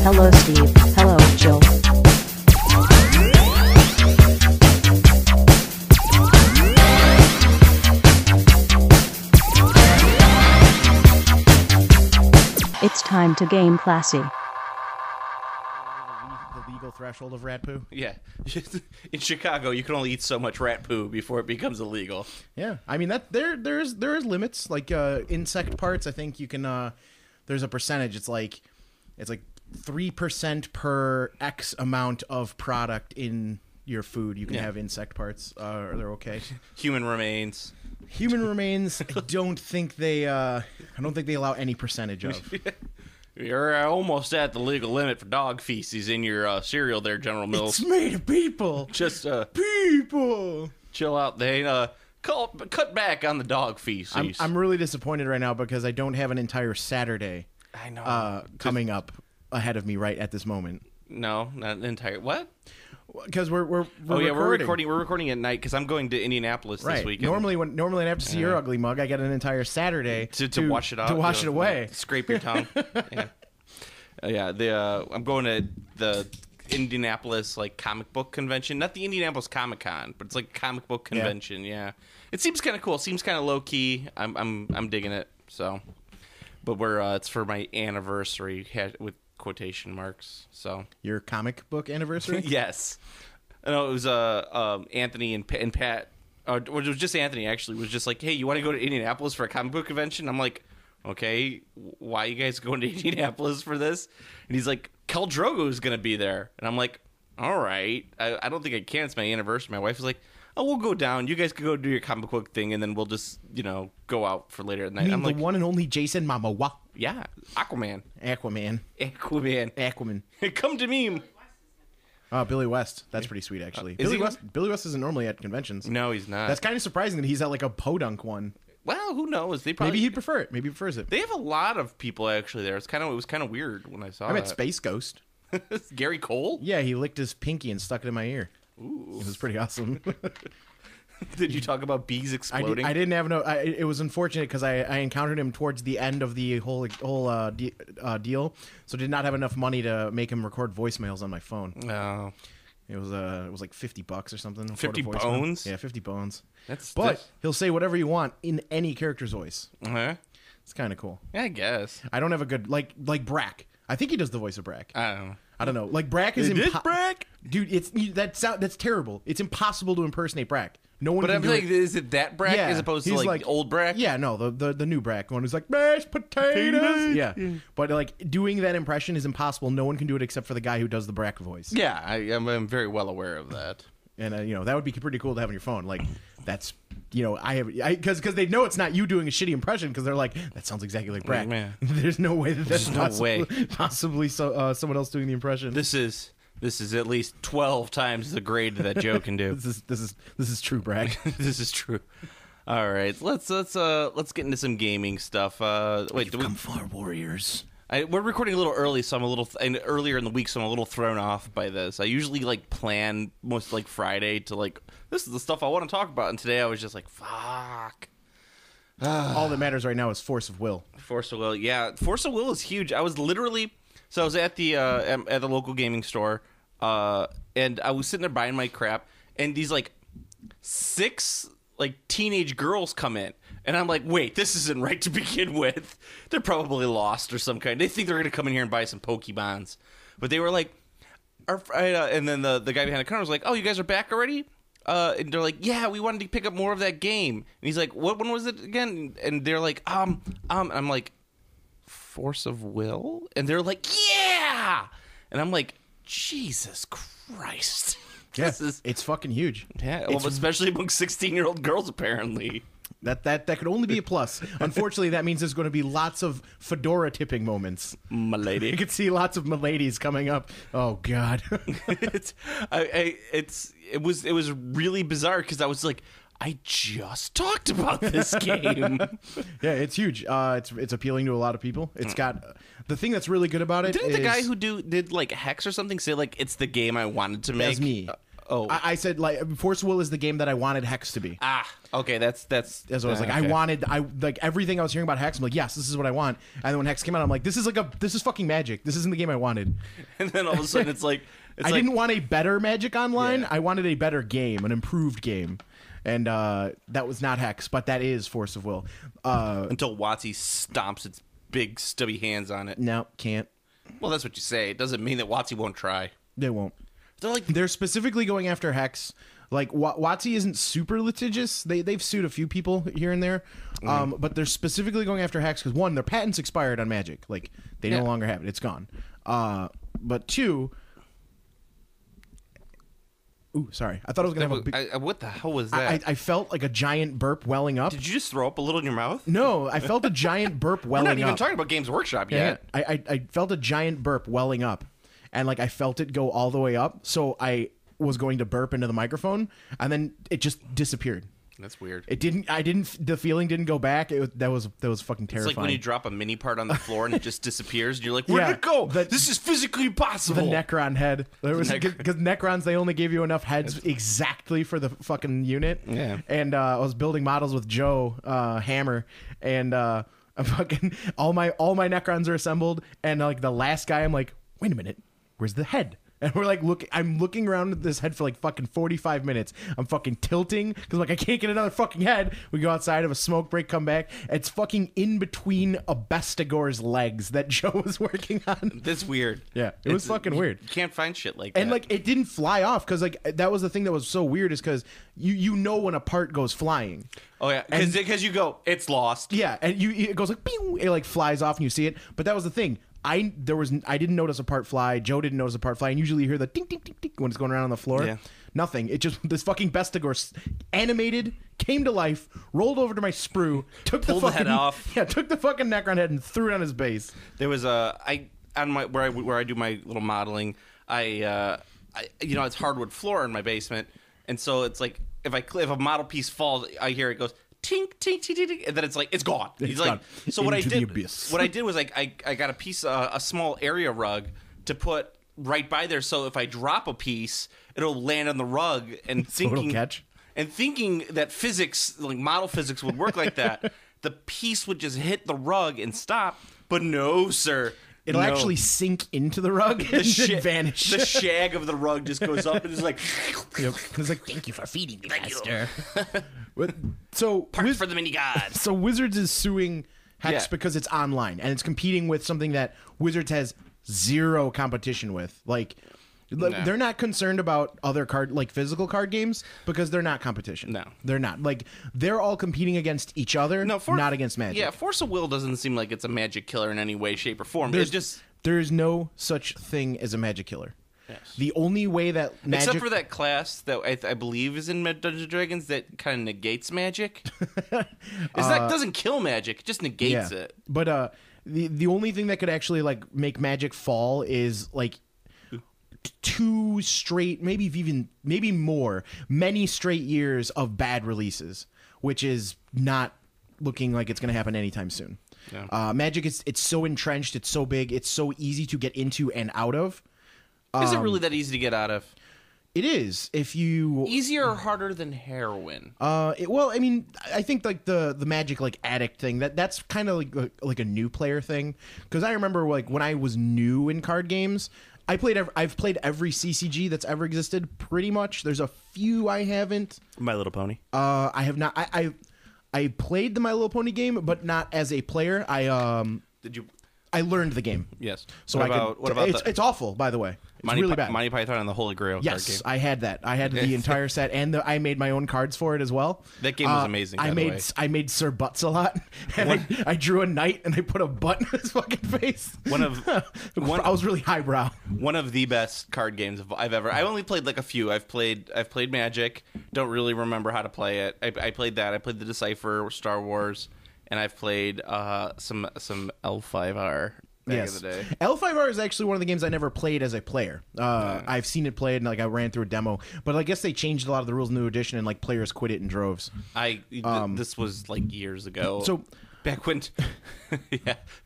Hello Steve. Hello Jill. It's time to game classy. The legal threshold of rat poo. Yeah. In Chicago, you can only eat so much rat poo before it becomes illegal. Yeah, I mean that there is limits. Like insect parts, I think you can. There's a percentage. It's like 3% per X amount of product in your food. You can have insect parts. Or they're okay. Human remains. Human remains. I don't think they allow any percentage of. You're almost at the legal limit for dog feces in your cereal there, General Mills. It's made of people. Just People. chill out. They cut back on the dog feces. I'm really disappointed right now because I don't have an entire Saturday I know. coming up ahead of me right at this moment. No, not an entire. What? Because we're recording. We're recording at night because I'm going to Indianapolis this weekend. Normally, when I have to see your ugly mug, I get an entire Saturday to wash it out, to wash it away, scrape your tongue. I'm going to the Indianapolis comic book convention, not the Indianapolis Comic Con, but it's like comic book convention. Yeah, it seems kind of cool. It seems kind of low key. I'm digging it. So, but it's for my anniversary with quotation marks. So your comic book anniversary? Yes. No, it was Anthony and Pat. It was just Anthony actually. Was just like, hey, you want to go to Indianapolis for a comic book convention? I'm like, okay, why are you guys going to Indianapolis for this? And he's like, Khal Drogo is going to be there, and I'm like, all right. I don't think I can. It's my anniversary. My wife was like, oh, we'll go down. You guys can go do your comic book thing, and then we'll just go out for later at night. I'm like, the one and only Jason Momoa. Yeah, Aquaman. Come to me. Billy West. That's pretty sweet, actually. Billy West isn't normally at conventions. No, he's not. That's kind of surprising that he's at like a podunk one. Well, who knows? Maybe he'd prefer it. Maybe he prefers it. They have a lot of people actually there. It was kind of weird when I saw it. I met Space Ghost. Gary Cole? Yeah, he licked his pinky and stuck it in my ear. Ooh. It was pretty awesome. Did you talk about bees exploding? I didn't have it was unfortunate because I encountered him towards the end of the whole deal, so did not have enough money to make him record voicemails on my phone. No. It was like $50 or something. 50 bones? Yeah, 50 bones. But he'll say whatever you want in any character's voice. Uh-huh. It's kind of cool. Yeah, I guess. I don't have a good like Brack. I think he does the voice of Brack. I don't know. Like Brack is Brack? Dude, that's terrible. It's impossible to impersonate Brack. No one. But can I'm do like, it. is it that Brack as opposed to like old Brack? Yeah, no, the new Brack one who's like mashed potatoes. Yeah, but like doing that impression is impossible. No one can do it except for the guy who does the Brack voice. Yeah, I'm very well aware of that. And that would be pretty cool to have on your phone. Like that's because they know it's not you doing a shitty impression because they're like that sounds exactly like Brack. There's no way that's possibly someone else doing the impression. This is at least 12 times the grade that Joe can do. This is true, Brack. This is true. All right, let's get into some gaming stuff. Wait, come far, warriors. We're recording a little early, so and earlier in the week, so I'm a little thrown off by this. I usually plan most Friday to this is the stuff I want to talk about, and today I was just like, fuck. All that matters right now is force of will. Force of will, yeah. Force of will is huge. I was at the local gaming store, and I was sitting there buying my crap, and these 6 teenage girls come in, and I'm like, wait, this isn't right to begin with. They're probably lost or some kind. They think they're gonna come in here and buy some Pokebonds, but they were like, and then the guy behind the counter was like, oh, you guys are back already? And they're like, yeah, we wanted to pick up more of that game. And he's like, what one was it again? And they're like, I'm like, Force of Will? And they're like, yeah! And I'm like, Jesus Christ. Yeah, it's fucking huge. Yeah, well, especially among 16-year-old girls, apparently. That could only be a plus. Unfortunately, that means there's going to be lots of fedora tipping moments. Milady. You could see lots of miladies coming up. Oh God. It was really bizarre because I was like, I just talked about this game. Yeah, it's huge. It's appealing to a lot of people. It's got the thing that's really good about it. Didn't the guy who did Hex or something say it's the game I wanted to make? That's me. Oh, I said like Force of Will is the game that I wanted Hex to be. Okay, that's As I was like, okay. I like everything I was hearing about Hex. I'm like, yes, this is what I want. And then when Hex came out, I'm like, this is fucking Magic. This isn't the game I wanted. And then all of a sudden, it's like I didn't want a better Magic Online. Yeah. I wanted a better game, an improved game. And that was not Hex, but that is Force of Will. Until WotC stomps its big stubby hands on it. No, can't. Well, that's what you say. It doesn't mean that WotC won't try. They won't. They're specifically going after Hex. Like WotC isn't super litigious. They've sued a few people here and there, but they're specifically going after Hex because one, their patents expired on Magic. Like they no longer have it; it's gone. But two, ooh, sorry, I thought I was gonna have a big. What the hell was that? I felt like a giant burp welling up. Did you just throw up a little in your mouth? No, I felt a giant burp welling We're up. not even talking about Games Workshop yet. Yeah, I felt a giant burp welling up, and like I felt it go all the way up. So I was going to burp into the microphone, and then it just disappeared. That's weird. It didn't. The feeling didn't go back. That was fucking terrifying. It's like when you drop a mini part on the floor and it just disappears, and you're like, "Where'd Yeah, it go? the- This is physically impossible." the Necron head. There was because Necrons they only gave you enough heads exactly for the fucking unit. Yeah. And I was building models with Joe Hammer, and I'm fucking all my Necrons are assembled, and like the last guy, I'm like, wait a minute, where's the head? And we're like, I'm looking around at this head for like fucking 45 minutes. I'm fucking tilting because like I can't get another fucking head. We go outside, have a smoke break, come back. It's fucking in between a Bestigor's legs that Joe was working on. That's weird. Yeah, it was fucking weird. You can't find shit like that. And like it didn't fly off because like that was the thing that was so weird is because you know when a part goes flying. Oh yeah, because you go, it's lost. Yeah, and it goes like pew, it like flies off and you see it. But that was the thing. I didn't notice a part fly. Joe didn't notice a part fly, and usually you hear the ding ding ding ding when it's going around on the floor. Yeah. Nothing. It just this fucking Bestigor animated, came to life, rolled over to my sprue, took Pulled the the fucking head off. Yeah, took the fucking Necron head and threw it on his base. There was where I do my little modeling. I it's hardwood floor in my basement, and so it's like if a model piece falls, I hear it goes tink tink tink tink, and then it's like it's gone. He's like, gone. so what I Into the did, abyss. what I did was like I got a small area rug to put right by there, so if I drop a piece, it'll land on the rug, and Total catch. and thinking that physics, like model physics, would work like that, the piece would just hit the rug and stop. But no, sir. It'll No. actually sink into the rug and then vanish. The shag of the rug just goes up and is like, Yep. It's like, thank you for feeding me, master. So parts for the mini gods. So Wizards is suing Hex Yeah. because it's online and it's competing with something that Wizards has zero competition with. Like they're not concerned about other physical card games because they're not competition. No. They're not. Like they're all competing against each other, not against Magic. Yeah, Force of Will doesn't seem like it's a Magic killer in any way, shape, or form. There is no such thing as a Magic killer. Yes. The only way that Magic... Except for that class that I believe is in Dungeons & Dragons that kind of negates magic. Doesn't kill magic, it just negates it. But the only thing that could actually like make Magic fall is like two straight, maybe more, many straight years of bad releases, which is not looking like it's going to happen anytime soon. Yeah. Magic it's so entrenched, it's so big, it's so easy to get into and out of. Is it really that easy to get out of? It is if you Easier or harder than heroin? well, I mean, I think like the Magic like addict thing that's kind of like a new player thing because I remember like when I was new in card games, I've played every CCG that's ever existed pretty much. There's a few I haven't. My Little Pony. I have not. I played the My Little Pony game, but not as a player. Did you? I learned the game. Yes. So what about it's awful, by the way. It's really bad. Monty Python and the Holy Grail card Yes, game. I had that. I had the entire set, and I made my own cards for it as well. That game was amazing, by the way. I made Sir Butts a lot, and I drew a knight, and I put a butt in his fucking face. I was really highbrow. One of the best card games I've ever. I only played like a few. I've played Magic. Don't really remember how to play it. I played that. I played the Decipher, Star Wars, and I've played some L5R. Back in the day. L5R is actually one of the games I never played as a player. I've seen it played and like I ran through a demo, but I guess they changed a lot of the rules in the new edition and like players quit it in droves. This was like years ago. So Back when,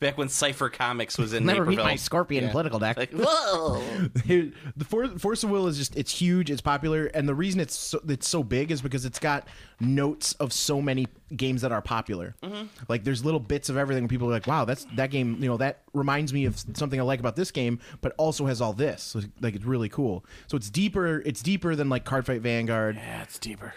back when Cypher Comics was in Never meet Naperville. my Scorpion political deck. Like, whoa! The Force of Will is just, it's huge, it's popular, and the reason it's so big is because it's got notes of so many games that are popular. Like there's little bits of everything. People are like, wow, that game, that reminds me of something I like about this game, but also has all this. So, like, it's really cool. So it's deeper than like Cardfight Vanguard. Yeah, it's deeper.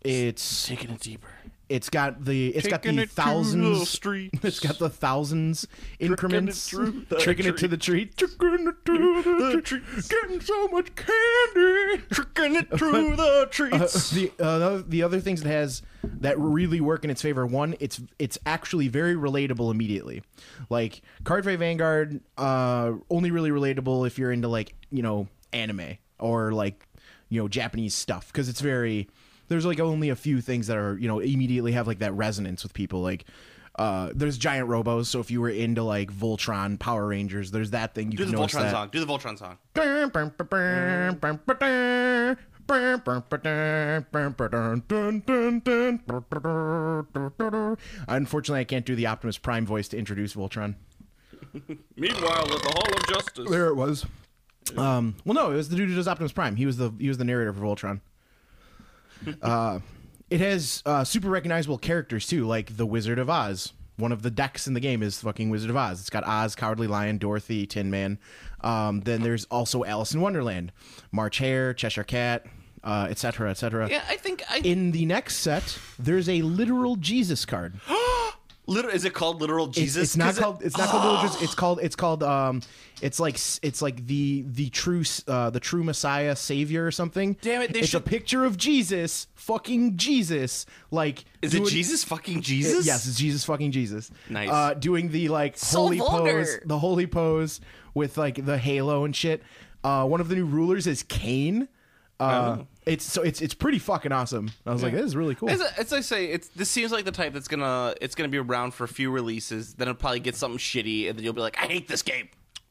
It's Taking it deeper. It's got the Taking it thousands. to the streets. It's got the thousands increments. Tricking it to the tree. Tricking it to the tree. Getting so much candy. Tricking it through the treats. The other things it has that really work in its favor. One, it's actually very relatable immediately. Like Cardfight Vanguard, only really relatable if you're into like anime or like Japanese stuff, because it's very. There's like only a few things that are immediately have like that resonance with people. Like there's giant robos, so if you were into like Voltron, Power Rangers, there's that thing. Do the Voltron song. Do the Voltron song. Unfortunately, I can't do the Optimus Prime voice to introduce Voltron. Meanwhile, at the Hall of Justice. There it was. Well, no, it was the dude who does Optimus Prime. He was the narrator for Voltron. It has super recognizable characters too, like the Wizard of Oz. One of the decks in the game is fucking Wizard of Oz. It's got Oz, Cowardly Lion, Dorothy, Tin Man. Then there's also Alice in Wonderland, March Hare, Cheshire Cat, etc., etc. Yeah, I think in the next set there's a literal Jesus card. Is it called literal Jesus? It's not called literal Jesus. It's like the true Messiah Savior or something. Damn it! It's a picture of Jesus, fucking Jesus. Like, is it Jesus fucking Jesus? Yes, it's Jesus fucking Jesus. Nice. Doing the like So holy vulgar. pose, the holy pose with like the halo and shit. One of the new rulers is Cain. It's pretty fucking awesome. I was like, this is really cool. As I say, this seems like the type that's gonna be around for a few releases. Then it'll probably get something shitty, and then you'll be like, I hate this game.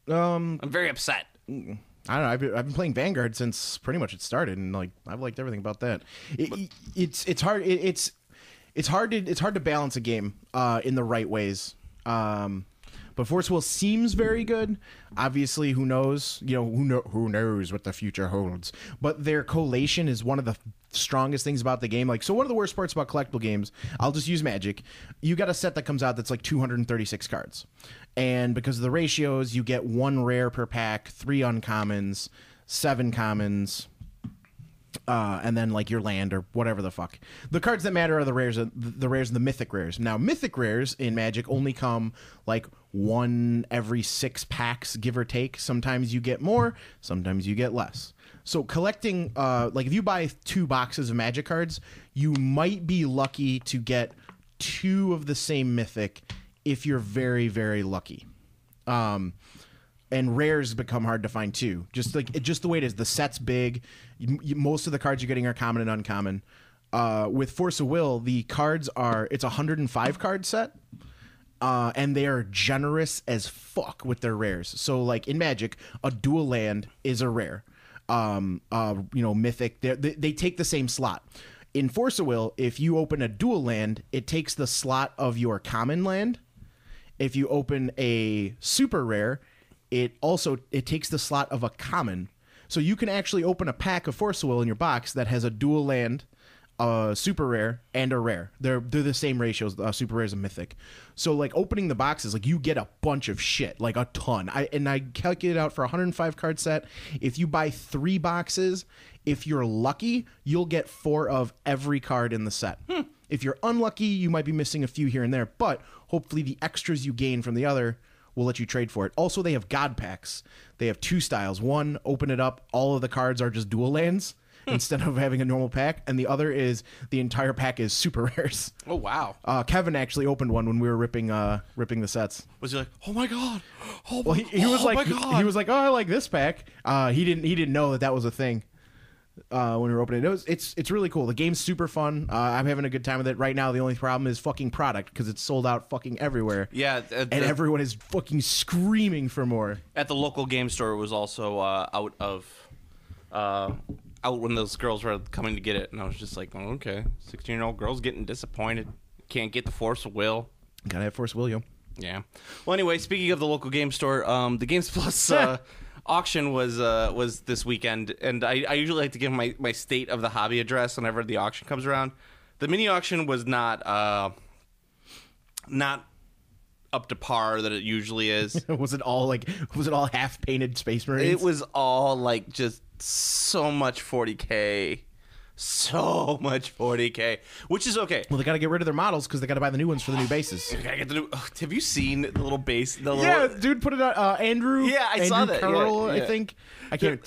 I'm very upset. I don't know. I've been playing Vanguard since pretty much it started, and like I've liked everything about that. It's hard. It's hard to balance a game in the right ways. But Force Will seems very good. Obviously, who knows? Who knows what the future holds? But their collation is one of the strongest things about the game. Like, so one of the worst parts about collectible games, I'll just use Magic. You got a set that comes out that's like 236 cards, and because of the ratios, you get 1 rare per pack, 3 uncommons, 7 commons. And then like your land or whatever the fuck. The cards that matter are the rares and the mythic rares. Now, mythic rares in Magic only come like 1 every 6 packs, give or take. Sometimes you get more, sometimes you get less. So collecting, like if you buy 2 boxes of Magic cards, you might be lucky to get 2 of the same mythic if you're very, very lucky. And rares become hard to find too. Just the way it is. The set's big. Most of the cards you're getting are common and uncommon. With Force of Will, the cards it's a 105 card set, and they are generous as fuck with their rares. So like in Magic, a dual land is a rare. Mythic. They take the same slot. In Force of Will, if you open a dual land, it takes the slot of your common land. If you open a super rare, it takes the slot of a common. So you can actually open a pack of Force of Will in your box that has a dual land, super rare, and a rare. They're the same ratios, super rares and mythic. So like opening the boxes, like you get a bunch of shit, like a ton. I calculated out for a 105 card set, if you buy 3 boxes, if you're lucky, you'll get 4 of every card in the set. If you're unlucky, you might be missing a few here and there, but hopefully the extras you gain from the other will let you trade for it. Also, they have God packs. They have 2 styles. One, open it up, all of the cards are just dual lands instead of having a normal pack. And the other is the entire pack is super rares. Oh, wow. Kevin actually opened one when we were ripping the sets. Was he like, oh my God. Oh, well, he was like, my God. He was like, oh, I like this pack. He didn't know that was a thing. When we were opening it's really cool. The game's super fun. I'm having a good time with it right now. The only problem is fucking product, because it's sold out fucking everywhere. Yeah, and everyone is fucking screaming for more. At the local game store, it was also out when those girls were coming to get it, and I was just like, oh, okay, 16-year-old girls getting disappointed, can't get the Force of Will. Gotta have Force Will, yo. Yeah. Well, anyway, speaking of the local game store, the Games Plus auction was this weekend, and I usually like to give my state of the hobby address whenever the auction comes around. The mini auction was not up to par that it usually is. Was it all half painted Space Marines? It was all like just so much 40K. So much 40K, which is okay. Well, they got to get rid of their models because they got to buy the new ones for the new bases. You gotta get the new. Have you seen the little base? Dude, put it on Andrew. Yeah, I saw that. Carroll, Yeah. I think. I can't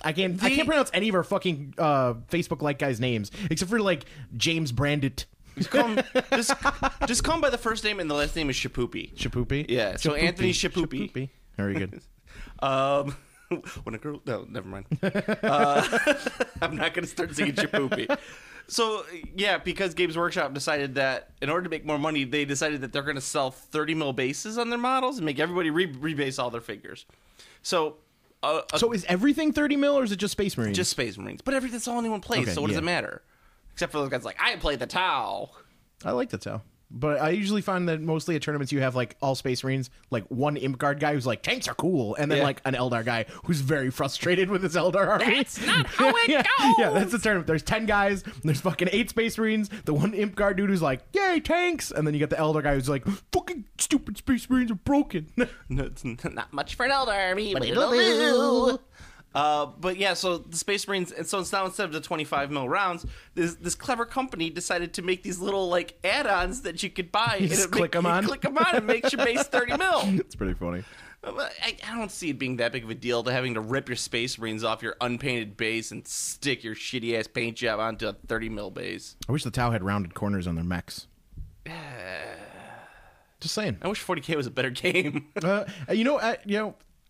pronounce any of our fucking Facebook like guys' names except for like James Brandit. Just call him by the first name, and the last name is Shapoopy. Shapoopy? Yeah, so Anthony Shapoopy. Very good. When a girl... No, never mind. I'm not going to start singing Shapoopy. So, yeah, because Games Workshop decided that in order to make more money, they decided that they're going to sell 30 mil bases on their models and make everybody rebase all their figures. So... so is everything 30 mil, or is it just Space Marines? Just Space Marines. But that's all anyone plays, so what does it matter? Except for those guys like, I play the Tau. I like the Tau. But I usually find that mostly at tournaments you have like all Space Marines, like one Imp Guard guy who's like, tanks are cool, and then like an Eldar guy who's very frustrated with his Eldar army. That's not how it goes! Yeah, that's the tournament. There's 10 guys, there's fucking 8 Space Marines, the one Imp Guard dude who's like, yay, tanks! And then you get the Eldar guy who's like, fucking stupid Space Marines are broken. No, it's not much for an Eldar army. But yeah, so the Space Marines, and so it's now instead of the 25 mil rounds, this clever company decided to make these little like add-ons that you could buy. You just click them on. Click them on, and makes your base 30 mil. It's pretty funny. I don't see it being that big of a deal to having to rip your Space Marines off your unpainted base and stick your shitty ass paint job onto a 30 mil base. I wish the Tau had rounded corners on their mechs. Just saying. I wish 40K was a better game.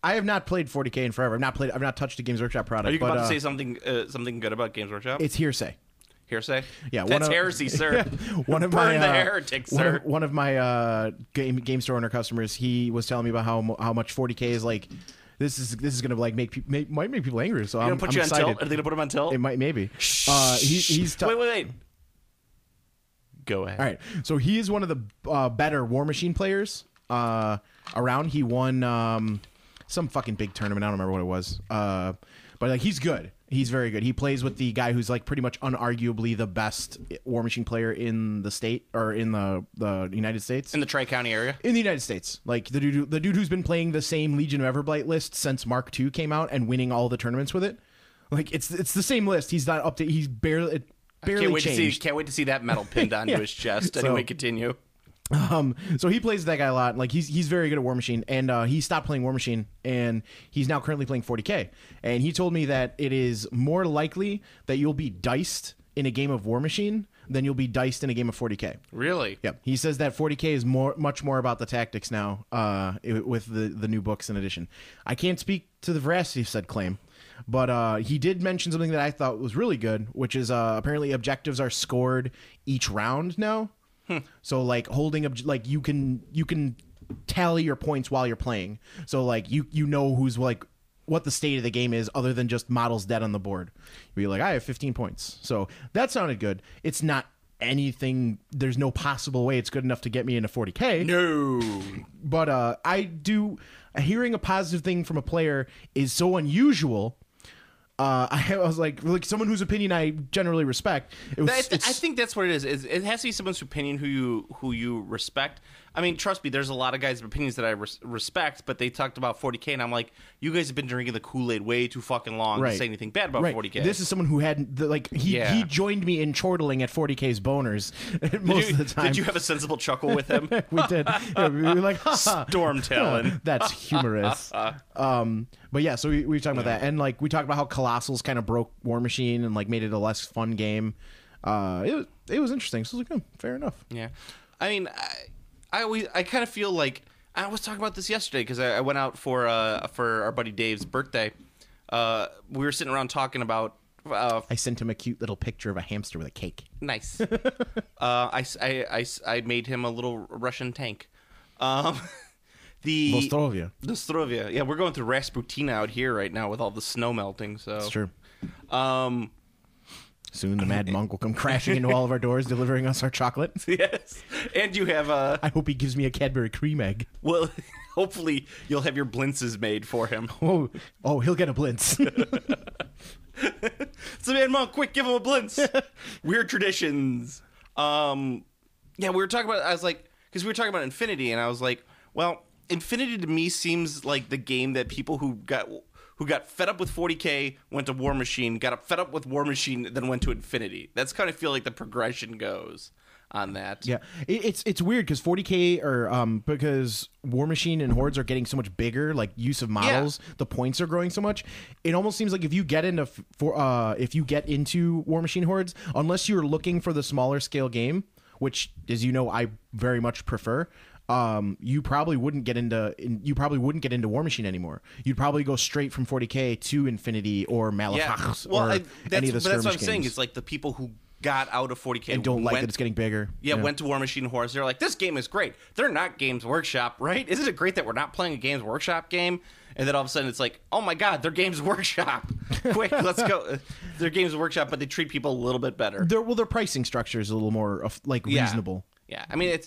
I have not played 40K in forever. I've not touched a Games Workshop product. Are you about to say something good about Games Workshop? It's hearsay. Hearsay? Yeah, that's heresy, sir. One of Burn my the heretics, sir. One of my game store owner customers, he was telling me about how much 40K is like. This is gonna like might make people angry. So I'm put you excited. on tilt? Are they gonna put him on tilt? It might maybe. He's wait. Go ahead. All right. So he is one of the better War Machine players around. He won some fucking big tournament. I don't remember what it was. But like he's good. He's very good. He plays with the guy who's like pretty much unarguably the best War Machine player in the state or in the United States. In the Tri-County area? In the United States. Like the dude who's been playing the same Legion of Everblight list since Mark II came out and winning all the tournaments with it. Like it's the same list. He's not up to he's barely changed. Can't wait to see that medal pinned onto his chest. Anyway, continue. So he plays that guy a lot. Like he's very good at War Machine, and he stopped playing War Machine, and he's now currently playing 40K. And he told me that it is more likely that you'll be diced in a game of War Machine than you'll be diced in a game of 40K. Really? Yep. He says that 40K is much more about the tactics now, with the new books in addition. I can't speak to the veracity of said claim. But he did mention something that I thought was really good, which is apparently objectives are scored each round now. So like holding like you can tally your points while you're playing. So like you know who's like what the state of the game is other than just models dead on the board. You'll be like, I have 15 points. So that sounded good. It's not anything. There's no possible way it's good enough to get me into 40K. No. But hearing a positive thing from a player is so unusual. I was like someone whose opinion I generally respect. I think that's what it is. It has to be someone's opinion who you respect. I mean, trust me, there's a lot of guys' opinions that I respect, but they talked about 40K, and I'm like, you guys have been drinking the Kool-Aid way too fucking long to say anything bad about 40K. This is someone who hadn't he joined me in chortling at 40K's boners most of the time. Did you have a sensible chuckle with him? We did. Yeah, we were like, Storm Talon. That's humorous. But yeah, so we were talking about that, and like we talked about how Colossals kind of broke War Machine and like made it a less fun game. It was interesting. So I was like, fair enough. Yeah, I mean, I kind of feel like I was talking about this yesterday because I went out for our buddy Dave's birthday. We were sitting around talking about. I sent him a cute little picture of a hamster with a cake. Nice. I made him a little Russian tank. The Vostrovia. Yeah, we're going through Rasputina out here right now with all the snow melting. So it's true. Soon the Mad Monk will come crashing into all of our doors, delivering us our chocolate. Yes. And you have I hope he gives me a Cadbury cream egg. well, hopefully you'll have your blintzes made for him. Oh, he'll get a blintz. So man, Monk, quick, give him a blintz. Weird traditions. Yeah, we were talking about. I was like, because we were talking about Infinity, and I was like, well, Infinity to me seems like the game that people who got fed up with 40K went to War Machine, got fed up with War Machine, then went to Infinity. That's kind of feel like the progression goes on that. Yeah, it's weird because 40K or because War Machine and Hordes are getting so much bigger, like use of models, the points are growing so much. It almost seems like if you get into War Machine Hordes, unless you're looking for the smaller scale game, which, as you know, I very much prefer. You probably wouldn't get into War Machine anymore. You'd probably go straight from 40K to Infinity or Malafax or any of the skirmish that's what I'm games. saying. It's like the people who got out of 40K and don't like that it's getting bigger. Yeah, went to War Machine Hordes. They're like, this game is great. They're not Games Workshop, right? Isn't it great that we're not playing a Games Workshop game? And then all of a sudden it's like, oh my God, they're Games Workshop. Quick, let's go. They're Games Workshop, but they treat people a little bit better. Their pricing structure is a little more reasonable. Yeah, I mean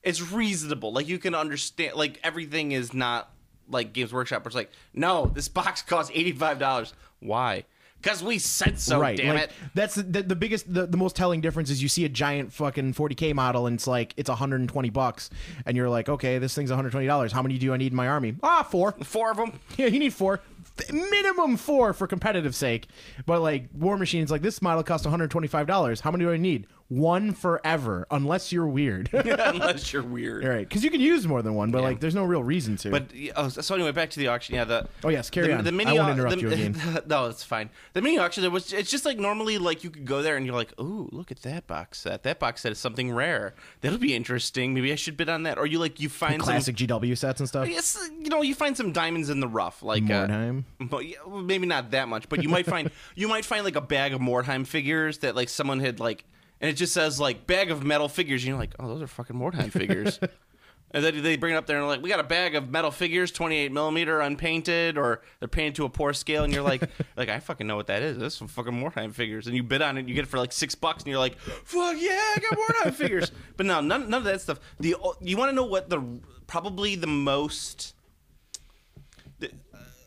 it's reasonable. Like you can understand. Like everything is not like Games Workshop. Where it's like, no, this box costs $85. Why? Because we said so, right. damn like, it. That's the biggest, the most telling difference is you see a giant fucking 40K model and it's like, it's $120. And you're like, okay, this thing's $120. How many do I need in my army? 4. 4 of them? Yeah, you need 4. Minimum 4 for competitive sake. But like War Machine's like, this model costs $125. How many do I need? 1 forever, unless you're weird. Unless you're weird. All right, because you can use more than one, but like there's no real reason to. But so anyway, back to the auction. Yeah, yes, carry on. The mini, I won't interrupt you again. No, it's fine. The mini auction, it's just like normally like you could go there and you're like, ooh, look at that box set. That box set is something rare. That'll be interesting. Maybe I should bid on that. Or you find classic GW sets and stuff. Yes, you find some diamonds in the rough, like Mordheim. Maybe not that much, but you might find like a bag of Mordheim figures that like someone had like. And it just says, like, bag of metal figures. And you're like, oh, those are fucking Mordheim figures. And then they bring it up there and they're like, we got a bag of metal figures, 28 millimeter, unpainted, or they're painted to a poor scale. And you're like, I fucking know what that is. That's some fucking Mordheim figures. And you bid on it, and you get it for like $6, and you're like, fuck yeah, I got Mordheim figures. But no, none of that stuff. You want to know what probably the most,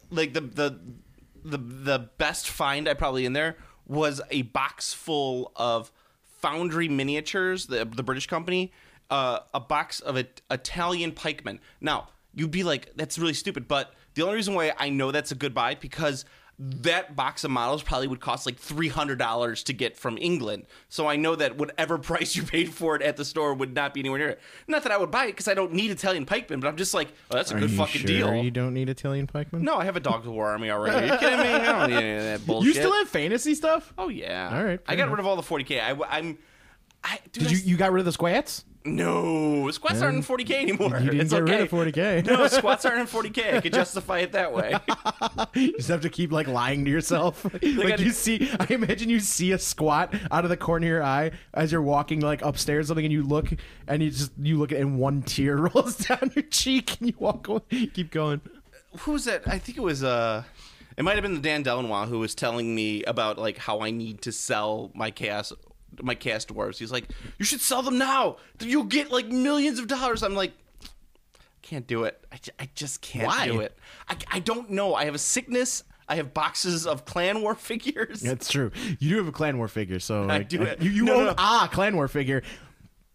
like the best find I probably in there was a box full of Foundry Miniatures, the British company, a box of Italian pikemen. Now, you'd be like, that's really stupid, but the only reason why I know that's a good buy, because that box of models probably would cost like $300 to get from England. So I know that whatever price you paid for it at the store would not be anywhere near it. Not that I would buy it, because I don't need Italian pikemen, but I'm just like, oh, that's a good fucking deal. You don't need Italian pikemen? No, I have a Dogs of War army already. Are you kidding me? I don't need any of that bullshit. You still have fantasy stuff? Oh, yeah. All right. I got rid of all the 40K. Did you got rid of the squats? No, squats aren't in 40K anymore. You didn't get rid of 40K. No, squats aren't in 40K. I could justify it that way. You just have to keep like lying to yourself. I imagine you see a squat out of the corner of your eye as you're walking like upstairs or something, and you look at it and one tear rolls down your cheek and you keep going. Who was that? I think it was it might have been the Dan Delanois who was telling me about like how I need to sell my chaos dwarves. He's like, you should sell them now. You'll get like millions of dollars. I'm like, can't do it. I just can't do it. I don't know. I have a sickness. I have boxes of Clan War figures. That's true. You do have a Clan War figure, so I do it. You own a Clan War figure.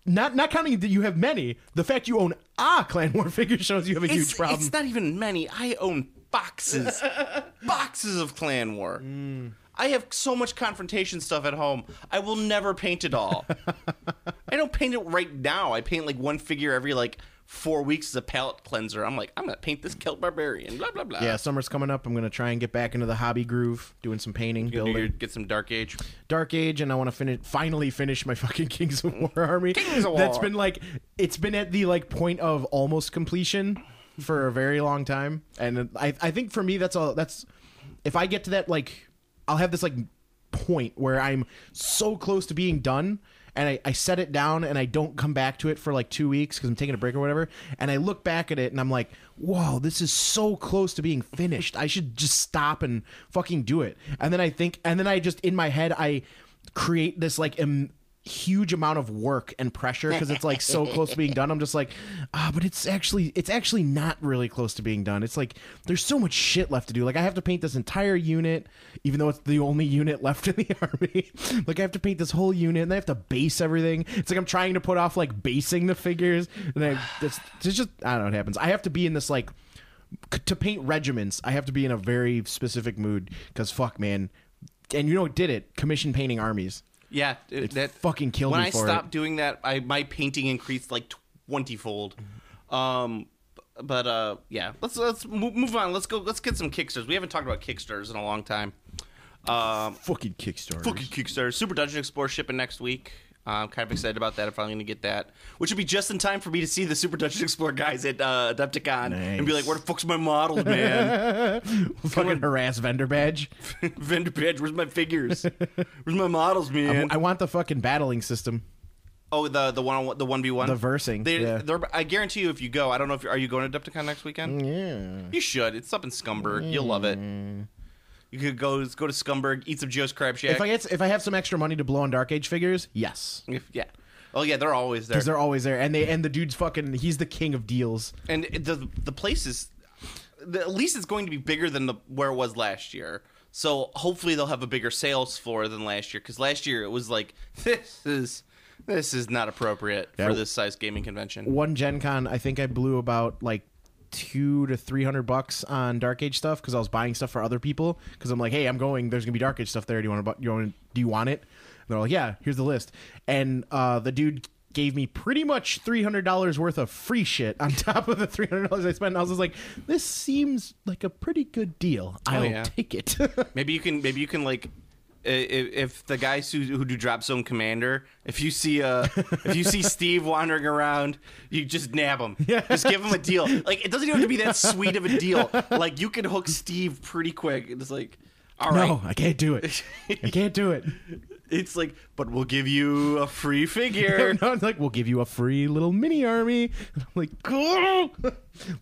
Not counting that you have many. The fact you own a Clan War figure shows you have a huge problem. It's not even many. I own boxes. Boxes of Clan War. I have so much confrontation stuff at home. I will never paint it all. I don't paint it right now. I paint like one figure every like 4 weeks as a palette cleanser. I'm like, I'm going to paint this Celt Barbarian, blah, blah, blah. Yeah, summer's coming up. I'm going to try and get back into the hobby groove, doing some painting, building. Get some Dark Age. Dark Age, and I want to finally finish my fucking Kings of War army. Kings of War. That's been like, it's been at the like point of almost completion for a very long time. And I think for me, that's if I get to that, like, I'll have this like point where I'm so close to being done, and I set it down and I don't come back to it for like 2 weeks because I'm taking a break or whatever, and I look back at it and I'm like, whoa, this is so close to being finished. I should just stop and fucking do it. And then I just in my head create this like huge amount of work and pressure because it's like so close to being done. I'm just like, but it's actually not really close to being done. It's like there's so much shit left to do. Like I have to paint this entire unit, even though it's the only unit left in the army. Like I have to paint this whole unit, and I have to base everything. It's like I'm trying to put off like basing the figures, and it's just I don't know what happens. I have to be in this like to paint regiments. I have to be in a very specific mood because fuck, man. And you know what did it? Commission painting armies. Yeah, that fucking killed me for it. When I stopped doing that, my painting increased like 20-fold. Yeah, let's move on. Let's get some Kickstarters. We haven't talked about Kickstarters in a long time. Fucking Kickstarters. Super Dungeon Explorer shipping next week. I'm kind of excited about that. I'm finally going to get that, which would be just in time for me to see the Super Dungeon Explorer guys at Adepticon and be like, "Where the fuck's my models, man?" Fucking harass vendor badge. Vendor badge. Where's my figures? Where's my models, man? I want the fucking battling system. Oh, the 1v1, the versing. I guarantee you, if you go, I don't know if are you going to Adepticon next weekend? Yeah, you should. It's up in Scumberg. You'll love it. You could go to Scumberg, eat some Joe's Crab Shack. If I have some extra money to blow on Dark Age figures, yes. Yeah. Oh yeah, they're always there. Because they're always there, and the dude's fucking. He's the king of deals. And the place is, at least it's going to be bigger than where it was last year. So hopefully they'll have a bigger sales floor than last year. Because last year it was like this is not appropriate for this size gaming convention. One Gen Con, I think I blew about like $200 to $300 on Dark Age stuff because I was buying stuff for other people because I'm like, hey, I'm going. There's gonna be Dark Age stuff there. Do you want it? And they're like, yeah. Here's the list. And the dude gave me pretty much $300 worth of free shit on top of the $300 I spent. And I was just like, this seems like a pretty good deal. I'll take it. Maybe you can like. If the guys who do Drop Zone Commander, if you see Steve wandering around, you just nab him. Yeah. Just give him a deal. Like it doesn't even have to be that sweet of a deal. Like you can hook Steve pretty quick. It's like, all right, no, I can't do it. I can't do it. It's like, but we'll give you a free figure. No, it's like we'll give you a free little mini army. I'm like, cool.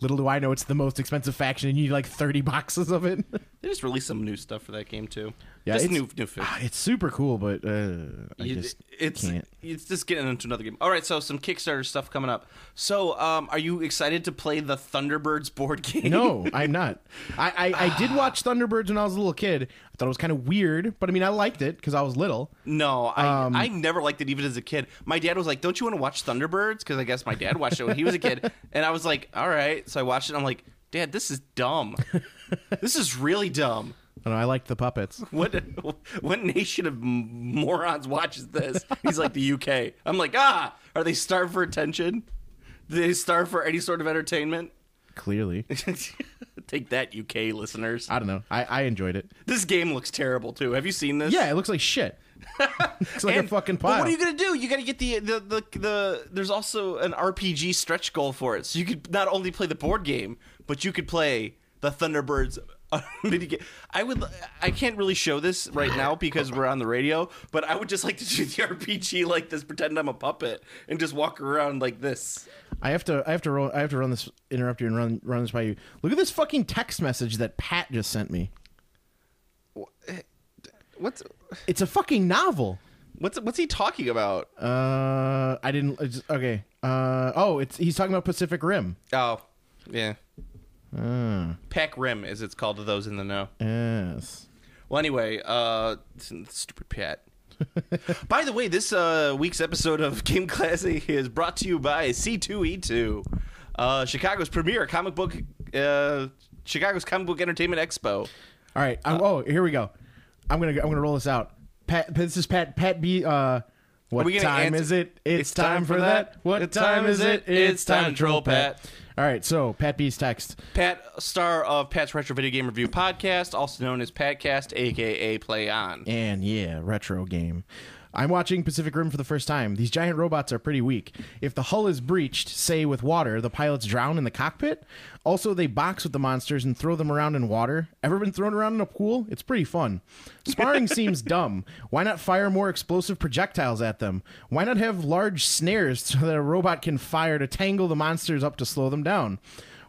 Little do I know it's the most expensive faction, and you need like 30 boxes of it. They just released some new stuff for that game too. Yeah, just it's new food. It's super cool, but I can't. It's just getting into another game. All right, so some Kickstarter stuff coming up. So, are you excited to play the Thunderbirds board game? No, I'm not. I did watch Thunderbirds when I was a little kid. I thought it was kind of weird, but I mean, I liked it because I was little. No, I never liked it even as a kid. My dad was like, "Don't you want to watch Thunderbirds?" Because I guess my dad watched it when he was a kid, and I was like, "All right." So I watched it. And I'm like, "Dad, this is dumb. This is really dumb." I don't know, I like the puppets. What nation of morons watches this? He's like, the UK. I'm like, are they starved for attention? Do they starve for any sort of entertainment? Clearly. Take that, UK listeners. I don't know. I enjoyed it. This game looks terrible, too. Have you seen this? Yeah, it looks like shit. It's like a fucking pile. But what are you going to do? You got to get the there's also an RPG stretch goal for it. So you could not only play the board game, but you could play the Thunderbirds minigame. I can't really show this right now because we're on the radio, but I would just like to do the RPG like this, pretend I'm a puppet, and just walk around like this. I have to run this, interrupt you and run this by you. Look at this fucking text message that Pat just sent me. It's a fucking novel. What's he talking about? I didn't. Okay. He's talking about Pacific Rim. Oh, yeah. Pac Rim, as it's called to those in the know. Yes. Well, anyway, stupid Pat. By the way, this week's episode of Game Classic is brought to you by C2E2, Chicago's premier comic book, Chicago's Comic Book Entertainment Expo. All right. Here we go. I'm gonna roll this out. Pat, this is Pat B. What time is it? It's time for that. What time is it? It's time to troll Pat. All right, so Pat B's text. Pat, star of Pat's Retro Video Game Review podcast, also known as Patcast, a.k.a. Play On. And yeah, retro game. I'm watching Pacific Rim for the first time. These giant robots are pretty weak. If the hull is breached, say with water, the pilots drown in the cockpit. Also, they box with the monsters and throw them around in water. Ever been thrown around in a pool? It's pretty fun. Sparring seems dumb. Why not fire more explosive projectiles at them? Why not have large snares so that a robot can fire to tangle the monsters up to slow them down?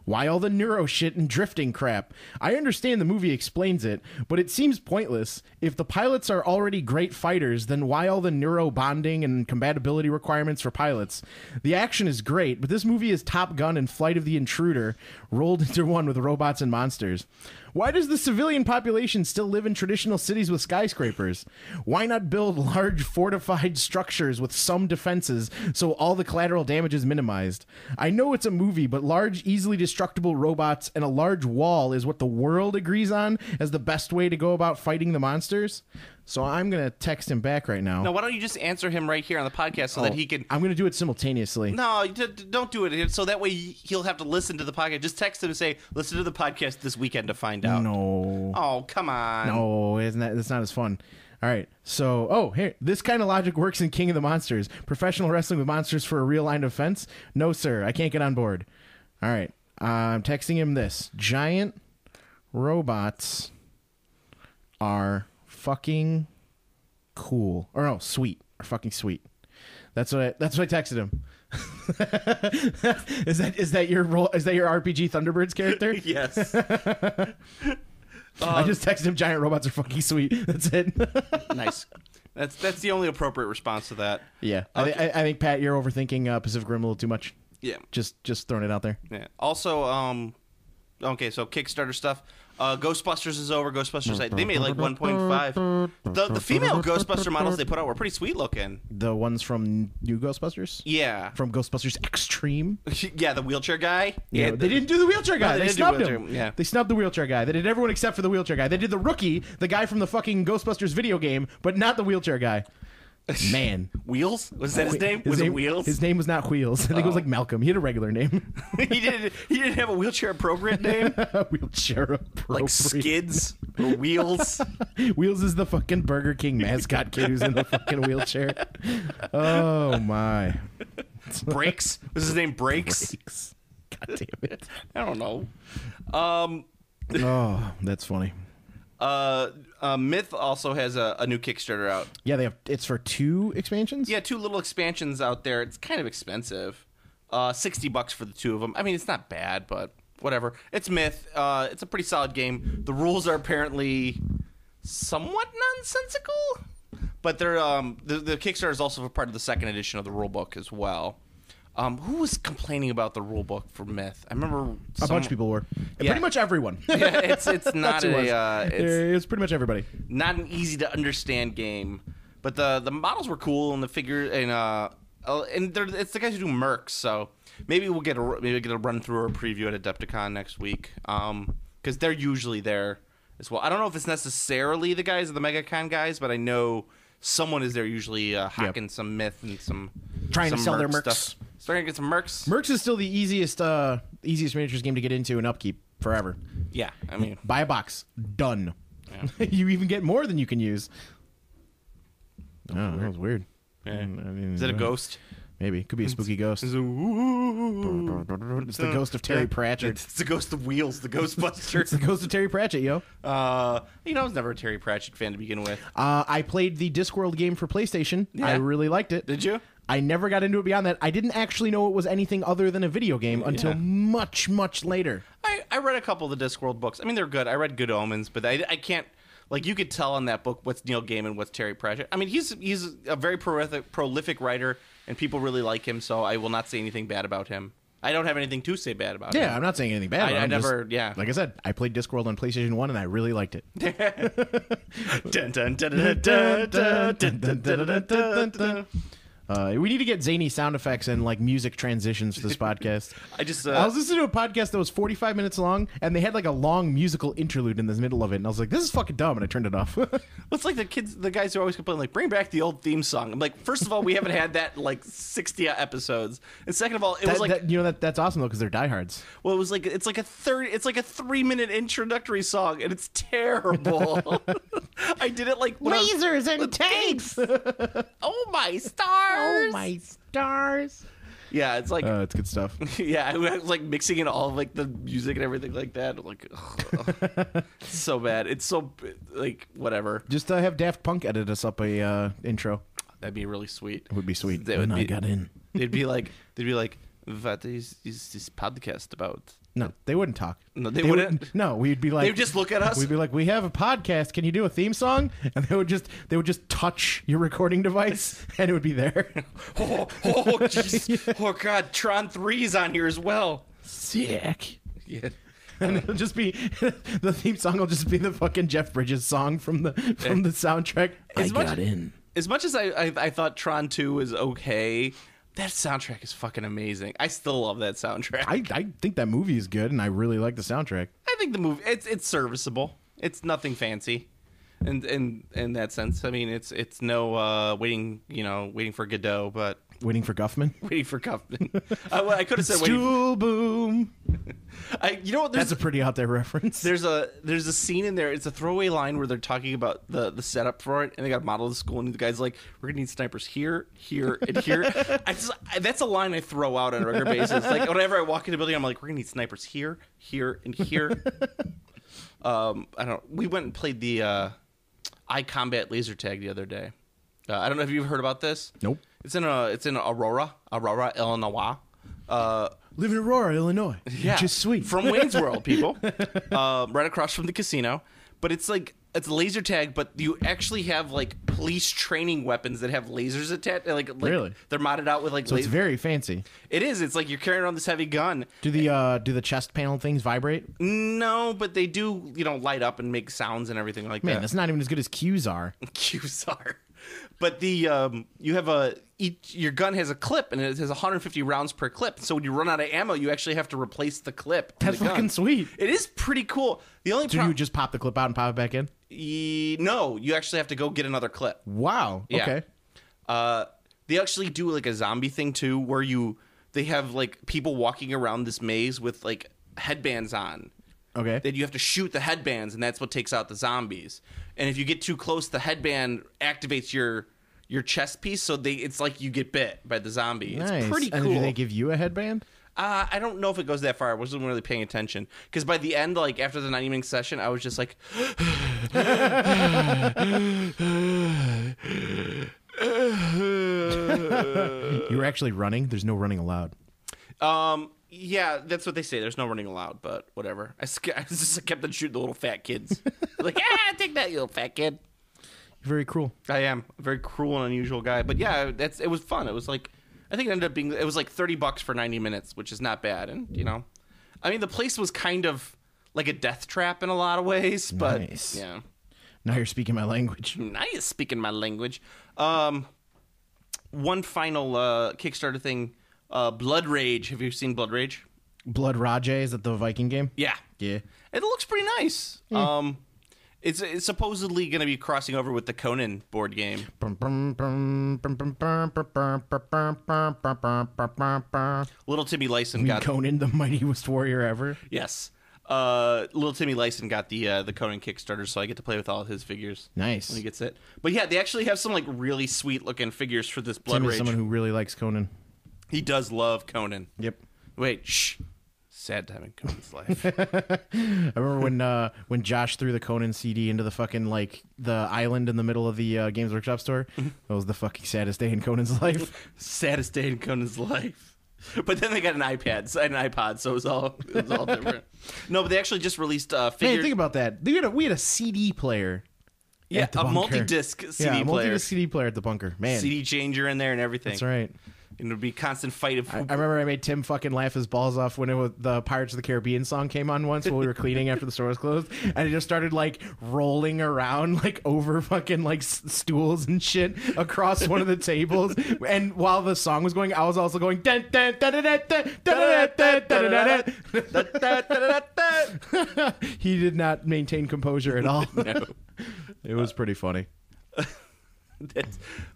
Why all the neuro shit and drifting crap? I understand the movie explains it, but it seems pointless. If the pilots are already great fighters, then why all the neuro bonding and compatibility requirements for pilots? The action is great, but this movie is Top Gun and Flight of the Intruder rolled into one with robots and monsters. Why does the civilian population still live in traditional cities with skyscrapers? Why not build large fortified structures with some defenses so all the collateral damage is minimized? I know it's a movie, but large, easily destructible robots and a large wall is what the world agrees on as the best way to go about fighting the monsters. So I'm going to text him back right now. No, why don't you just answer him right here on the podcast so that he can... I'm going to do it simultaneously. No, don't do it. So that way he'll have to listen to the podcast. Just text him and say, listen to the podcast this weekend to find out. No. Oh, come on. No, that's not as fun. All right. So, here. This kind of logic works in King of the Monsters. Professional wrestling with monsters for a real line of fence? No, sir. I can't get on board. All right. I'm texting him this. Giant robots are fucking cool. Or no, sweet. Or fucking sweet. That's what I texted him. Is that your role? Is that your RPG Thunderbirds character? Yes. I just texted him giant robots are fucking sweet. That's it. Nice. That's the only appropriate response to that. Yeah. I think, Pat, you're overthinking Pacific Rim a little too much. Yeah. Just throwing it out there. Yeah. Also, okay, so Kickstarter stuff. Ghostbusters is over. Ghostbusters, they made like 1.5. The female Ghostbuster models they put out were pretty sweet looking. The ones from New Ghostbusters? Yeah. From Ghostbusters Extreme? Yeah, the wheelchair guy. Yeah, they didn't do the wheelchair guy. No, they snubbed him. Yeah. They snubbed the wheelchair guy. They did everyone except for the wheelchair guy. They did the rookie, the guy from the fucking Ghostbusters video game, but not the wheelchair guy. Man. Wheels? Was that his name? Was it Wheels? His name was not Wheels. I think it was like Malcolm. He had a regular name. He didn't have a wheelchair appropriate name? Wheelchair appropriate. Like Skids or Wheels? Wheels is the fucking Burger King mascot kid who's in the fucking wheelchair. Oh, my. Brakes? Was his name Brakes? Brakes. God damn it. I don't know. Oh, that's funny. Myth also has a new Kickstarter out. Yeah, it's for 2 expansions? Yeah, 2 little expansions out there. It's kind of expensive. $60 for the 2 of them. I mean, it's not bad, but whatever. It's Myth. It's a pretty solid game. The rules are apparently somewhat nonsensical, but they're the Kickstarter is also part of the 2nd edition of the rulebook as well. Who was complaining about the rule book for Myth? I remember a bunch of people were. Yeah. Pretty much everyone. Yeah, it's not it's pretty much everybody. Not an easy to understand game, but the models were cool and the figure and it's the guys who do Mercs, so maybe we'll get a run through or a preview at Adepticon next week, because they're usually there as well. I don't know if it's necessarily the guys, the MegaCon guys, but I know someone is there usually hawking some Myth and some trying to sell their Mercs stuff. Starting to get some Mercs. Mercs is still the easiest miniatures game to get into and upkeep forever. Yeah, I mean, buy a box, done. Yeah. You even get more than you can use. Oh, that was weird. Yeah. Is it a ghost? Maybe. Could be a spooky ghost. It's the ghost of Terry Pratchett. It's the ghost of Wheels, the Ghostbuster. It's the ghost of Terry Pratchett, yo. I was never a Terry Pratchett fan to begin with. I played the Discworld game for PlayStation. Yeah. I really liked it. Did you? I never got into it beyond that. I didn't actually know it was anything other than a video game until much, much later. I read a couple of the Discworld books. I mean, they're good. I read Good Omens, but I can't... Like, you could tell on that book what's Neil Gaiman, what's Terry Pratchett. I mean, he's a very prolific writer, and people really like him, so I will not say anything bad about him. I don't have anything to say bad about him. Yeah, I'm not saying anything bad about him. Yeah. Like I said, I played Discworld on PlayStation 1, and I really liked it. Dun, dun, dun, dun, dun, dun, dun, dun, dun, dun, dun. We need to get zany sound effects and like music transitions for this podcast. I was listening to a podcast that was 45 minutes long, and they had like a long musical interlude in the middle of it, and I was like, "This is fucking dumb," and I turned it off. It's like the guys who always complain, like, "Bring back the old theme song." I'm like, first of all, we haven't had that in like 60 episodes, and second of all, it was like that's awesome though because they're diehards. Well, it was like it's like a 3-minute introductory song, and it's terrible. I did it like lasers and tanks. Oh my stars! Oh my stars! Yeah, it's like it's good stuff. Yeah, I was like mixing in all of like the music and everything like that. I'm like, it's so bad. It's so like whatever. Just have Daft Punk edit us up a intro. That'd be really sweet. It would be sweet. I got in. They'd be like, what is this podcast about? No, they wouldn't talk. No, they wouldn't. No, we'd be like, They would just look at us. We'd be like, we have a podcast. Can you do a theme song? And they would just touch your recording device, and it would be there. Jeez. Oh God, Tron 3 is on here as well. Sick. Yeah. And it'll just be the theme song will just be the fucking Jeff Bridges song from the soundtrack. As much as I thought Tron 2 was okay, that soundtrack is fucking amazing. I still love that soundtrack. I think that movie is good, and I really like the soundtrack. I think the movie it's serviceable. It's nothing fancy, and in that sense, I mean it's no waiting for Godot, but Waiting for Guffman. waiting for Kaufman. I could have said Stool boom. There's That's a pretty out there reference. There's a scene in there. It's a throwaway line where they're talking about the setup for it, and they got a model of the school, and the guy's like, "We're gonna need snipers here, here, and here." That's a line I throw out on a regular basis. Like whenever I walk into a building, I'm like, "We're gonna need snipers here, here, and here." I don't. We went and played the iCombat laser tag the other day. I don't know if you've heard about this. Nope. It's in Aurora, Illinois. Live in Aurora, Illinois. Yeah, Which is sweet. From Wayne's World, people. Right across from the casino. But it's laser tag, but you actually have like police training weapons that have lasers attached. Like really? They're modded out with like. So it's very fancy. It is. It's like you're carrying around this heavy gun. Do the chest panel things vibrate? No, but they do. Light up and make sounds and everything like that. Man, that's not even as good as Q's are. Q's are. But you have your gun has a clip, and it has 150 rounds per clip. So when you run out of ammo, you actually have to replace the clip. That's fucking sweet. It is pretty cool. The only Do you just pop the clip out and pop it back in? No, you actually have to go get another clip. Wow. Yeah. Okay. They actually do like a zombie thing too, where they have like people walking around this maze with like headbands on. Okay. Then you have to shoot the headbands, and that's what takes out the zombies. And if you get too close, the headband activates your chest piece, so it's like you get bit by the zombie. Nice. It's pretty cool. And do they give you a headband? I don't know if it goes that far. I wasn't really paying attention. Because by the end, like after the 90-minute session, I was just like... You were actually running? There's no running allowed. Yeah, that's what they say. There's no running allowed, but whatever. I just kept on shooting the little fat kids. Like, take that, you little fat kid. You're very cruel. I am a very cruel and unusual guy. But yeah, it was fun. It was like, I think it ended up being, it was like $30 for 90 minutes, which is not bad. And, I mean, the place was kind of like a death trap in a lot of ways, but nice. Yeah. Now you're speaking my language. Now you're speaking my language. One final Kickstarter thing. Blood Rage. Have you seen Blood Rage? Blood Rage, is that the Viking game? Yeah. Yeah. It looks pretty nice. It's supposedly going to be crossing over with the Conan board game. Little Timmy Lyson got Conan, the mightiest warrior ever. Yes. Little Timmy Lyson got the Conan Kickstarter, so I get to play with all of his figures. Nice. When he gets it. But yeah, they actually have some like really sweet looking figures for this Blood Tim is Rage. someone who really likes Conan. He does love Conan. Yep. Wait, shh. Sad time in Conan's life. I remember when Josh threw the Conan CD into the fucking the island in the middle of the Games Workshop store. That was the fucking saddest day in Conan's life. Saddest day in Conan's life. But then they got an iPad and an iPod, so it was all different. No, but they actually just released figures. Hey, think about that. We had a CD player. Yeah, a multi-disc CD player. Multi-disc CD player at the bunker. Man, CD changer in there and everything. That's right. And it would be a constant fight. I remember I made Tim fucking laugh his balls off when the Pirates of the Caribbean song came on once while we were cleaning after the store was closed, and he just started rolling around over fucking stools and shit across one of the tables. And while the song was going, I was also going. He did not maintain composure at all. No. It was pretty funny.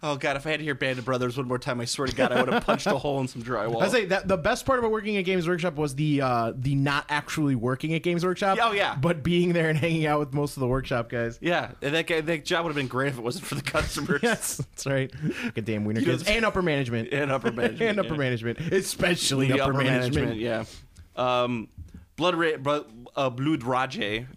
Oh god, if I had to hear Band of Brothers one more time, I swear to God, I would have punched a hole in some drywall. I say that the best part about working at Games Workshop was the not actually working at Games Workshop. Oh yeah, but being there and hanging out with most of the workshop guys. Yeah, that job would have been great if it wasn't for the customers. Yes, that's right. Good damn wiener kids and upper management and upper management and upper management, especially upper management. Yeah. Blood Rage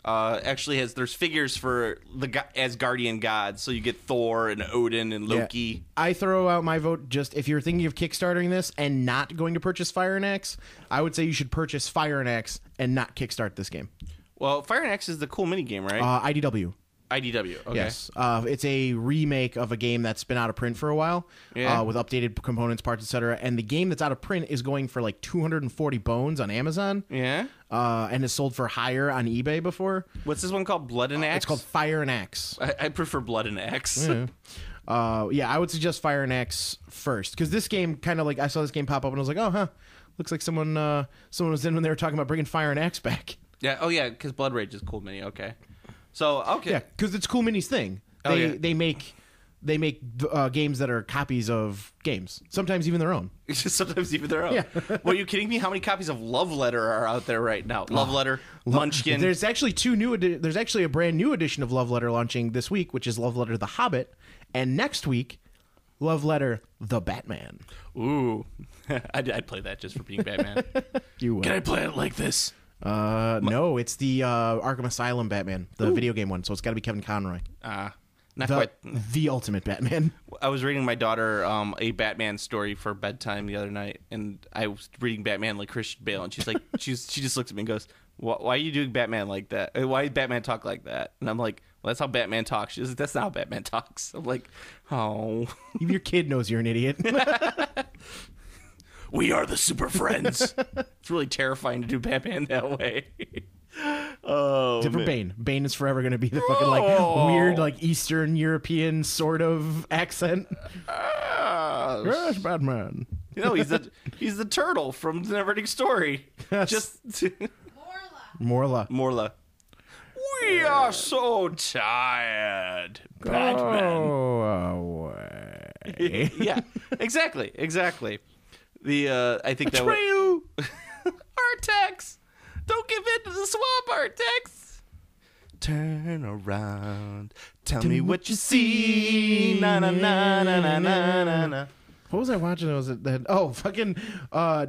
actually there's figures for the Asgardian gods, so you get Thor and Odin and Loki. Yeah. I throw out my vote just if you're thinking of Kickstartering this and not going to purchase Fire and Axe, I would say you should purchase Fire and Axe and not kickstart this game. Well, Fire and Axe is the cool mini game, right? IDW. IDW. Okay. Yes, it's a remake of a game that's been out of print for a while, with updated components, parts, etc. And the game that's out of print is going for like 240 bones on Amazon. Yeah. And is sold for higher on eBay before. What's this one called? Blood and Axe? It's called Fire and Axe. I prefer Blood and Axe. Yeah. I would suggest Fire and Axe first, because this game kind of like I saw this game pop up and I was like, oh, huh, looks like someone was in when they were talking about bringing Fire and Axe back. Yeah. Oh yeah, because Blood Rage is cool mini. Okay. So okay. Yeah, because it's Cool Mini's thing. They make games that are copies of games. Sometimes even their own. Sometimes even their own. Yeah. Well, are you kidding me? How many copies of Love Letter are out there right now? Love Letter, Munchkin. There's actually there's actually a brand new edition of Love Letter launching this week, which is Love Letter The Hobbit, and next week, Love Letter The Batman. Ooh, I'd play that just for being Batman. You would. Can I play it like this? No, it's the Arkham Asylum Batman, the video game one. So it's got to be Kevin Conroy. Not quite. The ultimate Batman. I was reading my daughter a Batman story for bedtime the other night, and I was reading Batman like Christian Bale, and she's like, she just looked at me and goes, "Why are you doing Batman like that? Why did Batman talk like that?" And I'm like, "Well, that's how Batman talks." She's like, "That's not how Batman talks." I'm like, "Oh." Even your kid knows you're an idiot. We are the Super Friends. It's really terrifying to do Batman that way. Oh, different man. Bane. Bane is forever going to be the fucking like weird like Eastern European sort of accent. Yes, Batman. You know, he's the turtle from the Neverending Story. Just Morla. We are so tired, Batman. Go away. Yeah, exactly. The I think that Atreyu. Artax, don't give in to the swamp, Artax. Turn around, tell me what you see. Na na na na na na na. What was I watching? Was it that? Oh, fucking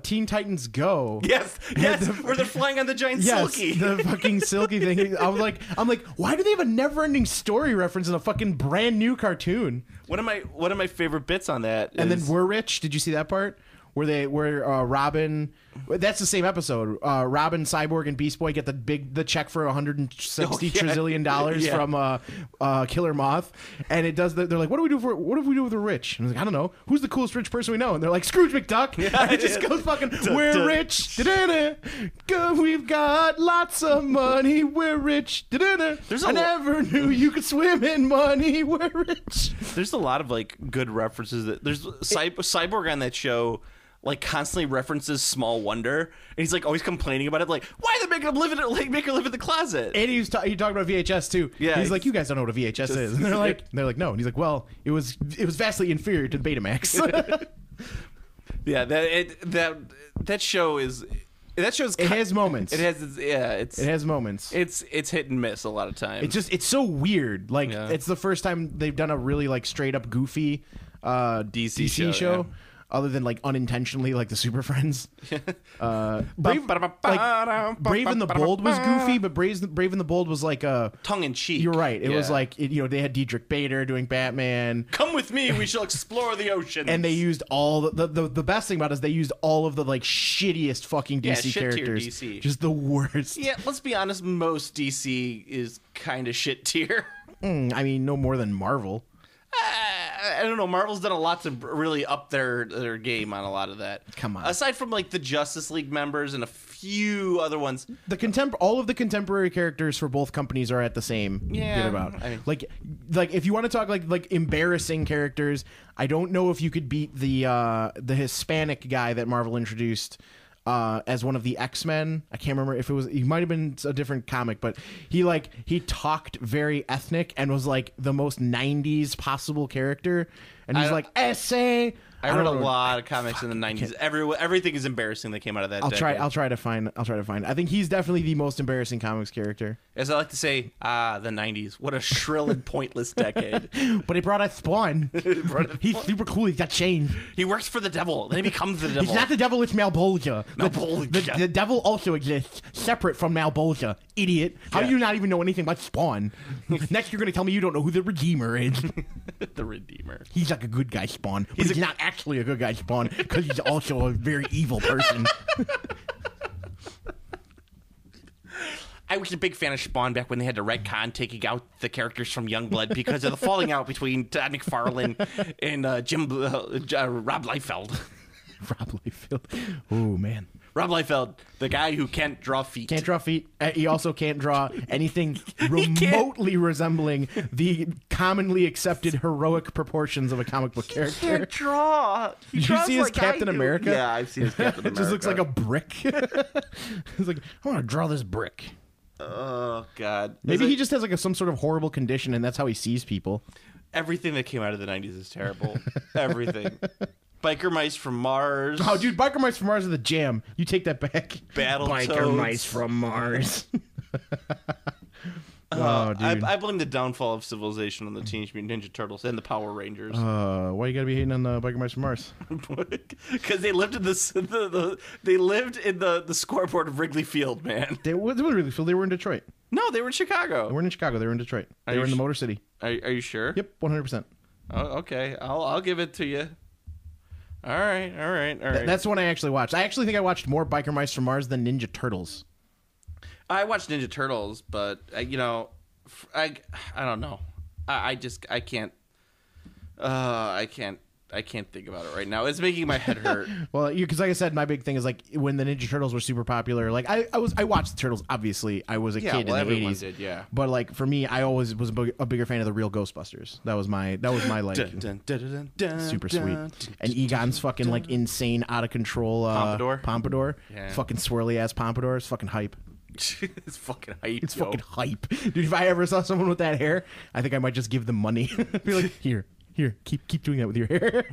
Teen Titans Go. Yes, where they're flying on the giant Silky. The fucking Silky thing. I'm like, why do they have a never-ending story reference in a fucking brand new cartoon? One of my favorite bits on that. And then We're Rich. Did you see that part? Where Robin, that's the same episode. Robin, Cyborg, and Beast Boy get the check for $160 trillion from Killer Moth, and it does. They're like, what do we do with the rich? And I was like, I don't know. Who's the coolest rich person we know? And they're like, Scrooge McDuck. Yeah, and it just goes fucking. We're rich. Good, we've got lots of money. We're rich. I never knew you could swim in money. We're rich. There's a lot of like good references. There's Cyborg on that show. Like constantly references Small Wonder, and he's like always complaining about it. Like, why are they making him make her live in the closet? And he talked about VHS too. Yeah, he's like, you guys don't know what a VHS is. And they're like, no. And he's like, well, it was vastly inferior to the Betamax. Yeah, that show is. That show's. It has moments. It has moments. It's hit and miss a lot of times. It's so weird. Like it's the first time they've done a really like straight up goofy DC show. Yeah. Other than like unintentionally, like the Super Friends, Brave and the Bold was goofy, but Brave and the Bold was like a tongue in cheek. You're right. It was like they had Diedrich Bader doing Batman. Come with me, we shall explore the ocean. And they used all the best thing about it is they used all of the like shittiest fucking DC characters, DC. Just the worst. Yeah, let's be honest. Most DC is kind of shit tier. I mean, no more than Marvel. I don't know. Marvel's done a lot to really up their game on a lot of that. Come on. Aside from like the Justice League members and a few other ones, all of the contemporary characters for both companies are at the same. Yeah. About like if you want to talk like embarrassing characters, I don't know if you could beat the Hispanic guy that Marvel introduced. As one of the X-Men. I can't remember if he might have been a different comic, but he talked very ethnic and was like the most 90s possible character. And he's like, essay, I read a lot of comics in the 90s. Everything is embarrassing that came out of that decade. I'll try to find. I think he's definitely the most embarrassing comics character. As I like to say, the 90s. What a shrill and pointless decade. But he brought us Spawn. He's super cool. He's got chains. He works for the devil. Then he becomes the devil. It's not the devil. It's Malbolgia. Malbolgia. The devil also exists separate from Malbolgia. Idiot. How do you not even know anything about Spawn? Next, you're going to tell me you don't know who the Redeemer is. The Redeemer. He's like a good guy, Spawn. But he's not actually a good guy, Spawn, because he's also a very evil person. I was a big fan of Spawn back when they had to retcon taking out the characters from Youngblood because of the falling out between Todd McFarlane and Rob Liefeld. Rob Liefeld. Oh, man. Rob Liefeld, the guy who can't draw feet. Can't draw feet. He also can't draw anything remotely resembling the commonly accepted heroic proportions of a comic book character. He can't draw. Did you see his Captain America? Yeah, I've seen his Captain America. It just looks like a brick. He's like, I want to draw this brick. Oh, God. Maybe he just has like some sort of horrible condition, and that's how he sees people. Everything that came out of the 90s is terrible. Everything. Biker Mice from Mars. Oh, dude, Biker Mice from Mars are the jam. You take that back. Battletoads. Mice from Mars. Oh, dude. I blame the downfall of civilization on the Teenage Mutant Ninja Turtles and the Power Rangers. Why you gotta be hating on the Biker Mice from Mars? Because they lived in the scoreboard of Wrigley Field, man. They really feel they were in Detroit. No, they were in Chicago. They weren't in Chicago. They were in Detroit. They were in the Motor City. Are you sure? Yep, 100%. Oh, okay. I'll give it to you. All right. That's the one I actually watched. I actually think I watched more Biker Mice from Mars than Ninja Turtles. I watched Ninja Turtles, but I don't know. I can't think about it right now. It's making my head hurt. Well, because like I said, my big thing is like when the Ninja Turtles were super popular. Like I watched the Turtles. Obviously, I was a kid in the '80s. Did, yeah. But like for me, I always was a bigger fan of the real Ghostbusters. That was my like super sweet. And Egon's fucking like insane, out of control pompadour. Yeah. Fucking swirly ass pompadour. It's fucking hype. It's fucking hype. It's fucking hype, dude. If I ever saw someone with that hair, I think I might just give them money. Be like, here, keep doing that with your hair,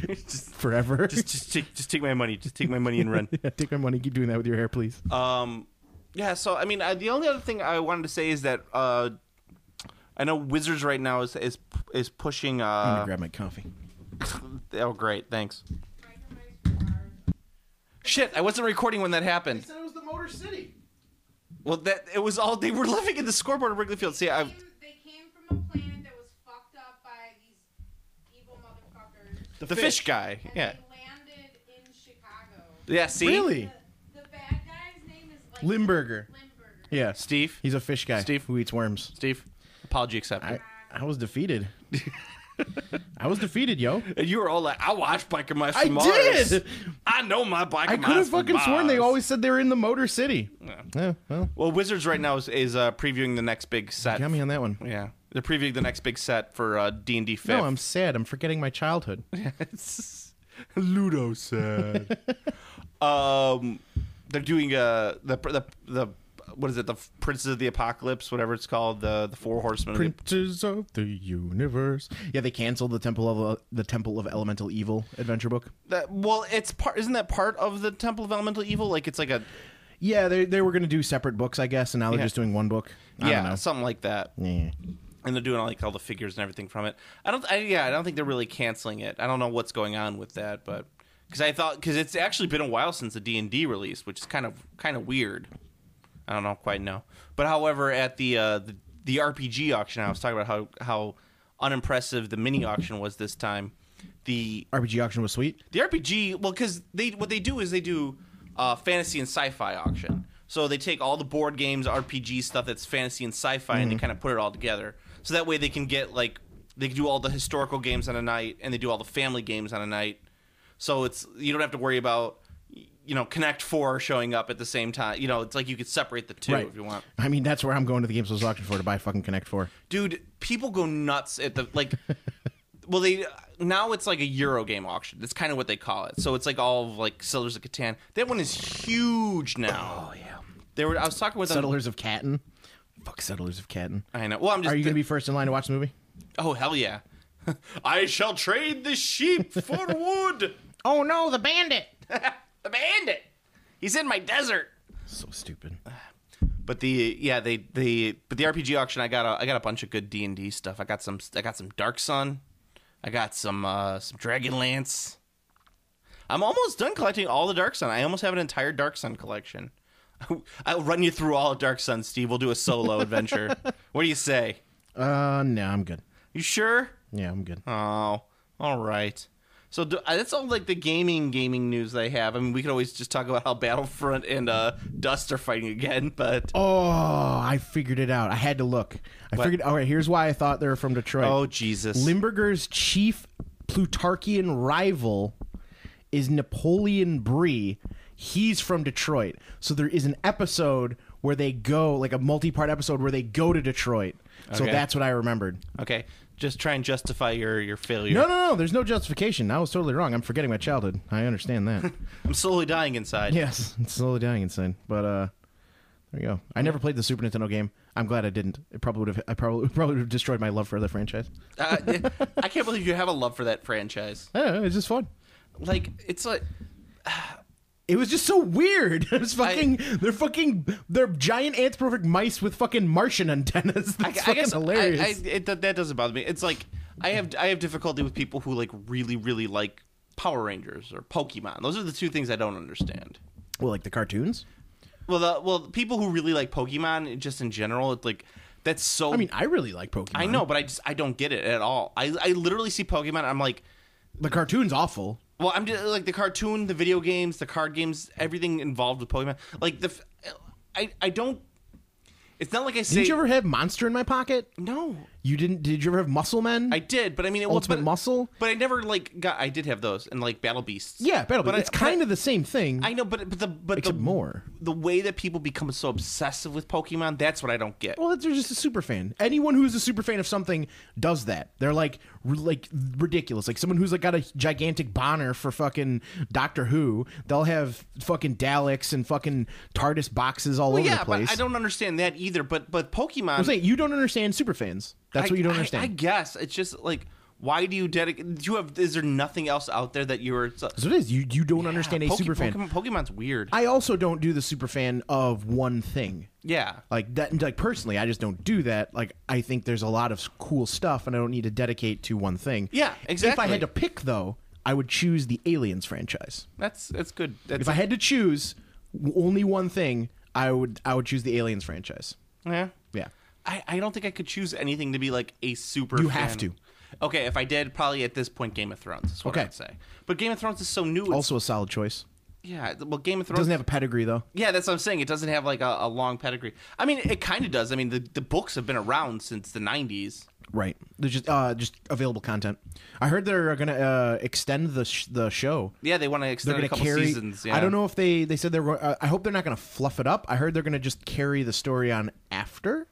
just forever. Just take my money. Just take my money and run. Yeah, take my money. Keep doing that with your hair, please. Yeah. So I mean, the only other thing I wanted to say is that I know Wizards right now is pushing. I'm gonna grab my coffee. Oh, great! Thanks. Shit! I wasn't recording when that happened. They said it was the Motor City. Well, it was all they were living in the scoreboard of Wrigley Field. See, they came from a planet that was fucked up by these evil motherfuckers. The fish guy, And yeah. they landed in Chicago. Yeah, see? Really? The bad guy's name is like Limburger. Yeah, Steve? He's a fish guy. Steve? Who eats worms. Steve, apology accepted. I was defeated. I was defeated, yo. And you were all like, I watched Biker Mice from Mars. I did. I know my Biker Mice I could have fucking sworn they always said they were in the Motor City. Yeah. Yeah, well, Wizards right now is previewing the next big set. got me on that one. Yeah. They're previewing the next big set for D&D 5th. No, I'm sad. I'm forgetting my childhood. Ludo sad. They're doing the what is it? The Princes of the Apocalypse, whatever it's called, the Four Horsemen. Princes of the Universe. Yeah, they canceled the Temple of Elemental Evil adventure book. It's part. Isn't that part of the Temple of Elemental Evil? Like it's like a. Yeah, they were going to do separate books, I guess, and now they're just doing one book. I don't know. Something like that. Yeah. And they're doing all the figures and everything from it. I don't think they're really canceling it. I don't know what's going on with that, but because it's actually been a while since the D&D release, which is kind of weird. I don't quite know. But however, at the RPG auction, I was talking about how unimpressive the mini auction was this time. The RPG auction was sweet. The RPG, well, because what they do is they do fantasy and sci-fi auction. So they take all the board games, RPG stuff that's fantasy and sci-fi, and they kind of put it all together. So that way they can get they can do all the historical games on a night, and they do all the family games on a night. So you don't have to worry about Connect 4 showing up at the same time. It's like you could separate the two if you want. I mean, that's where I'm going to the Games Workshop auction for, to buy fucking Connect 4. Dude, people go nuts at the well, now it's like a Euro game auction. That's kind of what they call it. So it's like all of Settlers of Catan. That one is huge now. Oh yeah. I was talking with Settlers of Catan. Fuck Settlers of Catan. I know. Well, Are you going to be first in line to watch the movie? Oh hell yeah. I shall trade the sheep for wood. Oh no, the bandit! The bandit. He's in my desert. So stupid. But the RPG auction, I got a bunch of good D&D stuff. I got some Dark Sun. I got some Dragonlance. I'm almost done collecting all the Dark Sun. I almost have an entire Dark Sun collection. I'll run you through all of Dark Sun, Steve. We'll do a solo adventure. What do you say? No, I'm good. You sure? Yeah, I'm good. Oh, all right. So that's all like the gaming news that I have. I mean, we could always just talk about how Battlefront and Dust are fighting again, but I figured it out. I had to look. I figured. All right, here's why I thought they were from Detroit. Oh Jesus! Limburger's chief Plutarchian rival is Napoleon Brie. He's from Detroit, so there is an episode where they go, like a multi-part episode where they go to Detroit. So that's what I remembered. Okay. Just try and justify your failure. No. There's no justification. I was totally wrong. I'm forgetting my childhood. I understand that. I'm slowly dying inside. Yes, I'm slowly dying inside. But there you go. I never played the Super Nintendo game. I'm glad I didn't. I probably would have destroyed my love for the franchise. I can't believe you have a love for that franchise. I don't know, it's just fun. Like it's like. It was just so weird. It was they're giant anthropomorphic mice with fucking Martian antennas. That's fucking hilarious. That doesn't bother me. It's like I have difficulty with people who like really like Power Rangers or Pokemon. Those are the two things I don't understand. Well, like the cartoons. Well, people who really like Pokemon, just in general, it's like that's so. I mean, I really like Pokemon. I know, but I don't get it at all. I literally see Pokemon. And I'm like, the cartoon's awful. Well, I'm just like the cartoon, the video games, the card games, everything involved with Pokemon. Like I don't. It's not like I say. Did you ever have Monster in My Pocket? No. You didn't? Did you ever have Muscle Men? I did, but I mean, Ultimate Muscle. But I never like got. I did have those and like Battle Beasts. Yeah, Battle Beasts. It's kind of the same thing. I know, but except more. The way that people become so obsessive with Pokemon, that's what I don't get. Well, they're just a super fan. Anyone who's a super fan of something does that. They're like ridiculous. Like someone who's like got a gigantic boner for fucking Doctor Who. They'll have fucking Daleks and fucking TARDIS boxes all over the place. But I don't understand that either. But Pokemon. I'm saying you don't understand super fans. That's what you don't understand. I guess it's just like, why do you dedicate? Is there nothing else out there that you're? So it is. You don't understand a super fan. Pokemon's weird. I also don't do the super fan of one thing. Yeah, like that. Like personally, I just don't do that. Like I think there's a lot of cool stuff, and I don't need to dedicate to one thing. Yeah, exactly. If I had to pick, though, I would choose the Aliens franchise. That's good. If I had to choose only one thing, I would choose the Aliens franchise. Yeah. I don't think I could choose anything to be like a super fan. You have to. Okay, if I did, probably at this point Game of Thrones is what I'd say. But Game of Thrones is so new. Also a solid choice. Yeah, well, Game of Thrones... It doesn't have a pedigree, though. Yeah, that's what I'm saying. It doesn't have like a long pedigree. I mean, it kind of does. I mean, the books have been around since the 90s. Right. They're just available content. I heard they're going to extend the show. Yeah, they want to extend a couple seasons. Yeah. I don't know if they said they're... I hope they're not going to fluff it up. I heard they're going to just carry the story on after...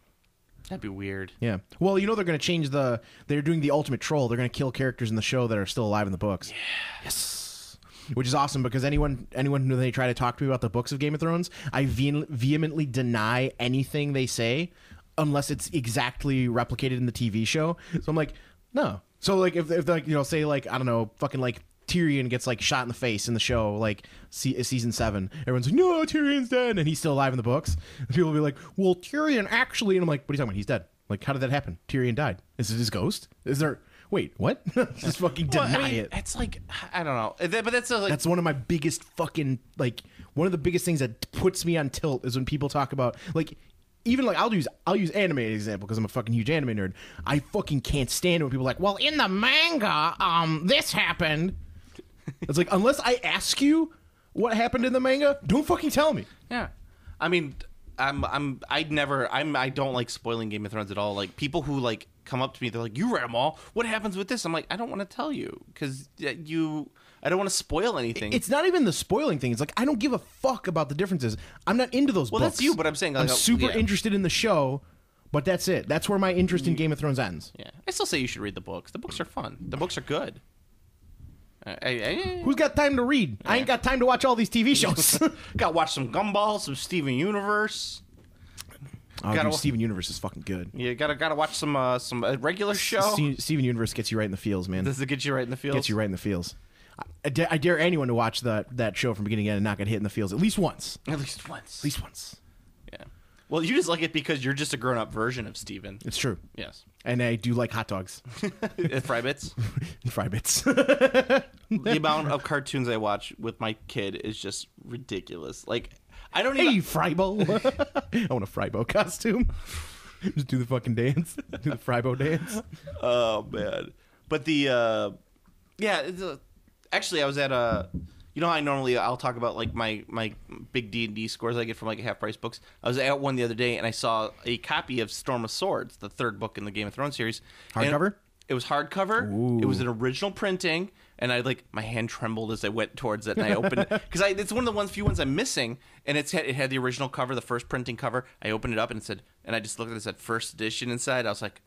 That'd be weird. Yeah. Well, they're going to change they're doing the Ultimate Troll. They're going to kill characters in the show that are still alive in the books. Yes. Which is awesome because anyone who they try to talk to me about the books of Game of Thrones, I vehemently deny anything they say unless it's exactly replicated in the TV show. So I'm like, no. So like if like say like I don't know, fucking like Tyrion gets like shot in the face in the show, like season 7. Everyone's like, no, Tyrion's dead, and he's still alive in the books. And people will be like, well, Tyrion actually, and I'm like, what are you talking about? He's dead. Like, how did that happen? Tyrion died. Is it his ghost? Is there? Wait, what? Just fucking deny it. It's like I don't know, but that's one of my biggest fucking like one of the biggest things that puts me on tilt is when people talk about like. Even like I'll use anime as an example because I'm a fucking huge anime nerd. I fucking can't stand it when people are like, well, in the manga, this happened. It's like, unless I ask you what happened in the manga, don't fucking tell me. Yeah. I mean, I don't like spoiling Game of Thrones at all. Like people who like come up to me, they're like, you read them all. What happens with this? I'm like, I don't want to tell you because I don't want to spoil anything. It's not even the spoiling thing. It's like, I don't give a fuck about the differences. I'm not into those books. Well, that's you, but I'm saying like, I'm super interested in the show, but that's it. That's where my interest in Game of Thrones ends. Yeah. I still say you should read the books. The books are fun. The books are good. Who's got time to read? Yeah. I ain't got time to watch all these TV shows. Got to watch some Gumball, some Steven Universe. Oh, dude, Steven Universe is fucking good. You gotta watch some regular show. Steven Universe gets you right in the feels, man. Does it get you right in the feels? Gets you right in the feels. I dare anyone to watch that show from beginning to end and not get hit in the feels at least once. At least once. At least once. Yeah. Well, you just like it because you're just a grown-up version of Steven. It's true. Yes. And I do like hot dogs. Fry bits? Fry bits. The amount of cartoons I watch with my kid is just ridiculous. Like, I don't even... Hey, Frybo. I want a Frybo costume. Just do the fucking dance. Do the Frybo dance. Oh, man. But the... actually, I was at a... You know how I'll talk about like my big D&D scores I get from like half price books. I was at one the other day and I saw a copy of Storm of Swords, the third book in the Game of Thrones series. Hardcover? It was hardcover. Ooh. It was an original printing, and I my hand trembled as I went towards it, and I opened it because it's one of the few ones I'm missing, and it had the original cover, the first printing cover. I opened it up and it said, and I just looked at it, it said first edition inside. I was like,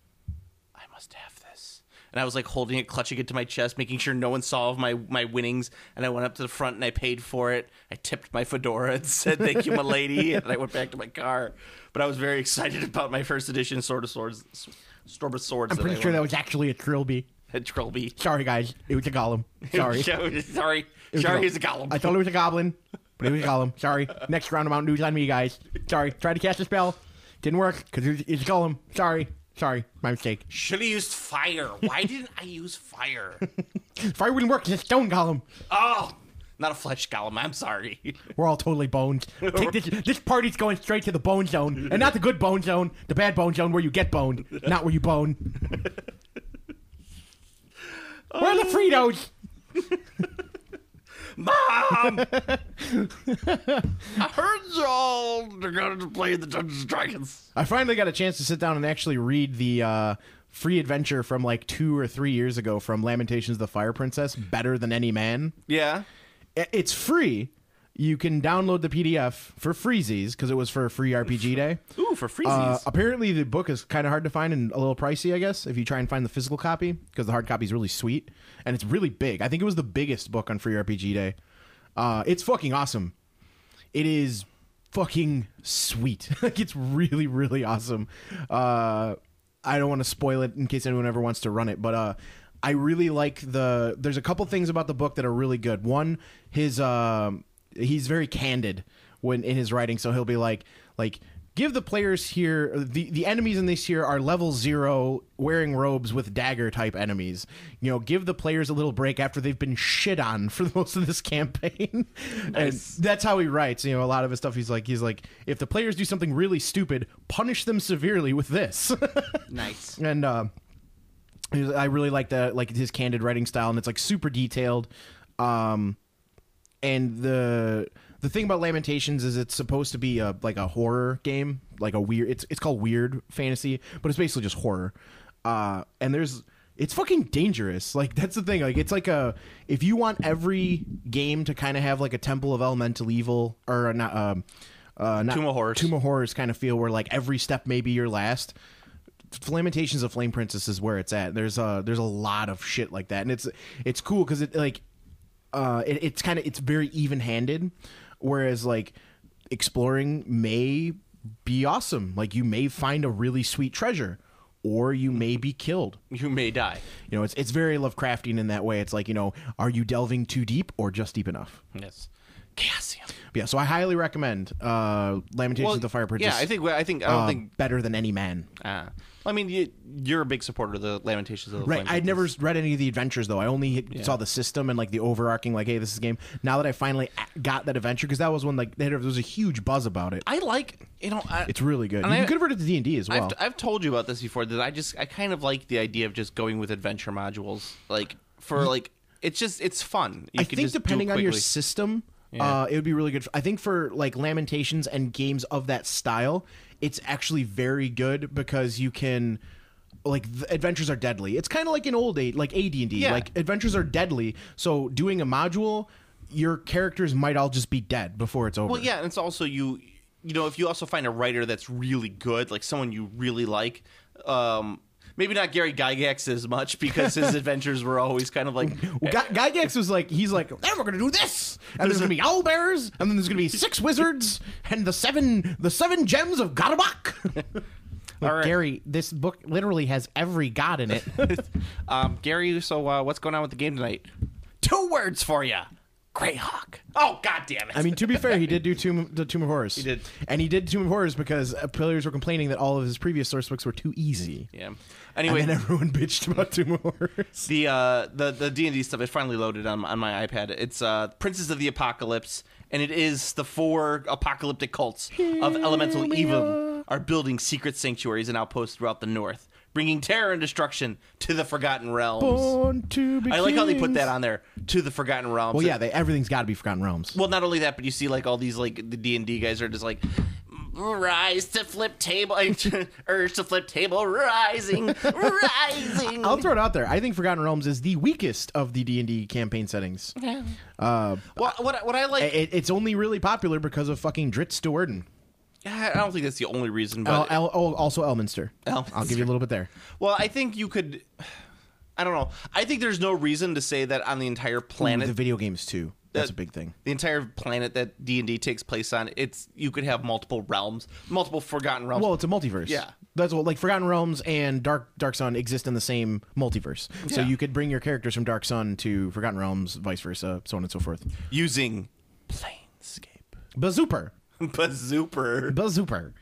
I must have this, and I was like holding it, clutching it to my chest, making sure no one saw my winnings. And I went up to the front and I paid for it. I tipped my fedora and said, "Thank you, my lady," and I went back to my car. But I was very excited about my first edition Storm of Swords. I'm pretty sure that was actually a Trilby. A Trilby. Sorry, guys. It was a golem. Sorry. Sorry. It was a golem. I thought it was a goblin, but it was a golem. Sorry. Next round of Mountain Dew's on me, guys. Sorry. Tried to cast a spell. Didn't work because it's a golem. Sorry. My mistake. Should have used fire. Why didn't I use fire? Fire wouldn't work because it's a stone golem. Oh, not a flesh golem. I'm sorry. We're all totally boned. This party's going straight to the bone zone. And not the good bone zone. The bad bone zone where you get boned. Not where you bone. Where are the Fritos? Mom! I heard y'all. They're going to play the Dungeons and Dragons. I finally got a chance to sit down and actually read the free adventure from like 2 or 3 years ago from Lamentations of the Fire Princess, Better Than Any Man. Yeah. It's free. You can download the PDF for freezies because it was for a free RPG day. Ooh, for freezies. Apparently, the book is kind of hard to find and a little pricey, I guess, if you try and find the physical copy because the hard copy is really sweet and it's really big. I think it was the biggest book on free RPG day. It's fucking awesome. It is fucking sweet. Like, it's really, really awesome. I don't want to spoil it in case anyone ever wants to run it, but I really like there's a couple things about the book that are really good. One, he's very candid when in his writing, so he'll be like give the players here the enemies in this here are level 0 wearing robes with dagger type enemies. Give the players a little break after they've been shit on for most of this campaign. Nice. And that's how he writes. A lot of his stuff he's like if the players do something really stupid, punish them severely with this. Nice. And I really like that, like his candid writing style, and it's like super detailed. And the thing about Lamentations is it's supposed to be like a horror game, like a weird. It's called weird fantasy, but it's basically just horror. And it's fucking dangerous. Like, that's the thing. Like, it's like if you want every game to kind of have like a Temple of Elemental Evil or not Tomb of Horrors kind of feel, where like every step may be your last. Lamentations of Flame Princess is where it's at. There's a lot of shit like that, and it's cool because it's very even-handed, whereas like exploring may be awesome. Like, you may find a really sweet treasure, or you may be killed. You may die. It's very Lovecraftian in that way. It's like, are you delving too deep or just deep enough? Yes. Chaosium. Yeah, so I highly recommend Lamentations of the Fire Princess. Yeah, I don't think Better Than Any Man. I mean, you're a big supporter of the Lamentations of the Flame Princess. I'd never read any of the adventures, though. I only saw the system and like the overarching, like, hey, this is a game. Now that I finally got that adventure, because that was when like there was a huge buzz about it. I like, it's really good. You can convert it to D&D as well. I've told you about this before, that I kind of like the idea of just going with adventure modules, like for like it's fun. I think depending on your system. Yeah. It would be really good. I think for like Lamentations and games of that style, it's actually very good because you can, like, the adventures are deadly. It's kind of like an old like AD&D. Yeah. Like, adventures are deadly. So doing a module, your characters might all just be dead before it's over. Well, yeah, and it's also if you also find a writer that's really good, like someone you really like, Maybe not Gary Gygax as much because his adventures were always kind of like. Well, Gygax was like, he's like, then we're gonna do this, and there's gonna be owlbears, and then there's gonna be 6 wizards, and the seven gems of Godabok. All right. Gary, this book literally has every god in it. Gary, so what's going on with the game tonight? 2 words for you. Greyhawk. Oh, god damn it. I mean, to be fair, he did do Tomb of Horrors. He did. And he did Tomb of Horrors because players were complaining that all of his previous source books were too easy. Yeah. Anyway, and then everyone bitched about Tomb of Horrors. The D&D stuff, it finally loaded on my iPad. It's Princes of the Apocalypse, and it is the 4 apocalyptic cults of elemental evil are building secret sanctuaries and outposts throughout the north, bringing terror and destruction to the Forgotten Realms. Born to be I like how they put kings. that on there, to the Forgotten Realms. Well, yeah, everything's got to be Forgotten Realms. Well, not only that, but you see like all these like the D&D guys are just like rise to flip table, urge to flip table, rising. I'll throw it out there. I think Forgotten Realms is the weakest of the D&D campaign settings. Yeah. Well, what I like, it's only really popular because of fucking Dritz Stewardin. I don't think that's the only reason. But Also Elminster. I'll give you a little bit there. Well, I think you could. I don't know. I think there's no reason to say that on the entire planet. The video games too. That's a big thing. The entire planet that D&D takes place on, you could have multiple realms, multiple Forgotten Realms. Well, it's a multiverse. Yeah. That's what, like Forgotten Realms and Dark Sun exist in the same multiverse. So Yeah. you could bring your characters from Dark Sun to Forgotten Realms, vice versa, so on and so forth. Using Planescape. Bazooper. Bazooper.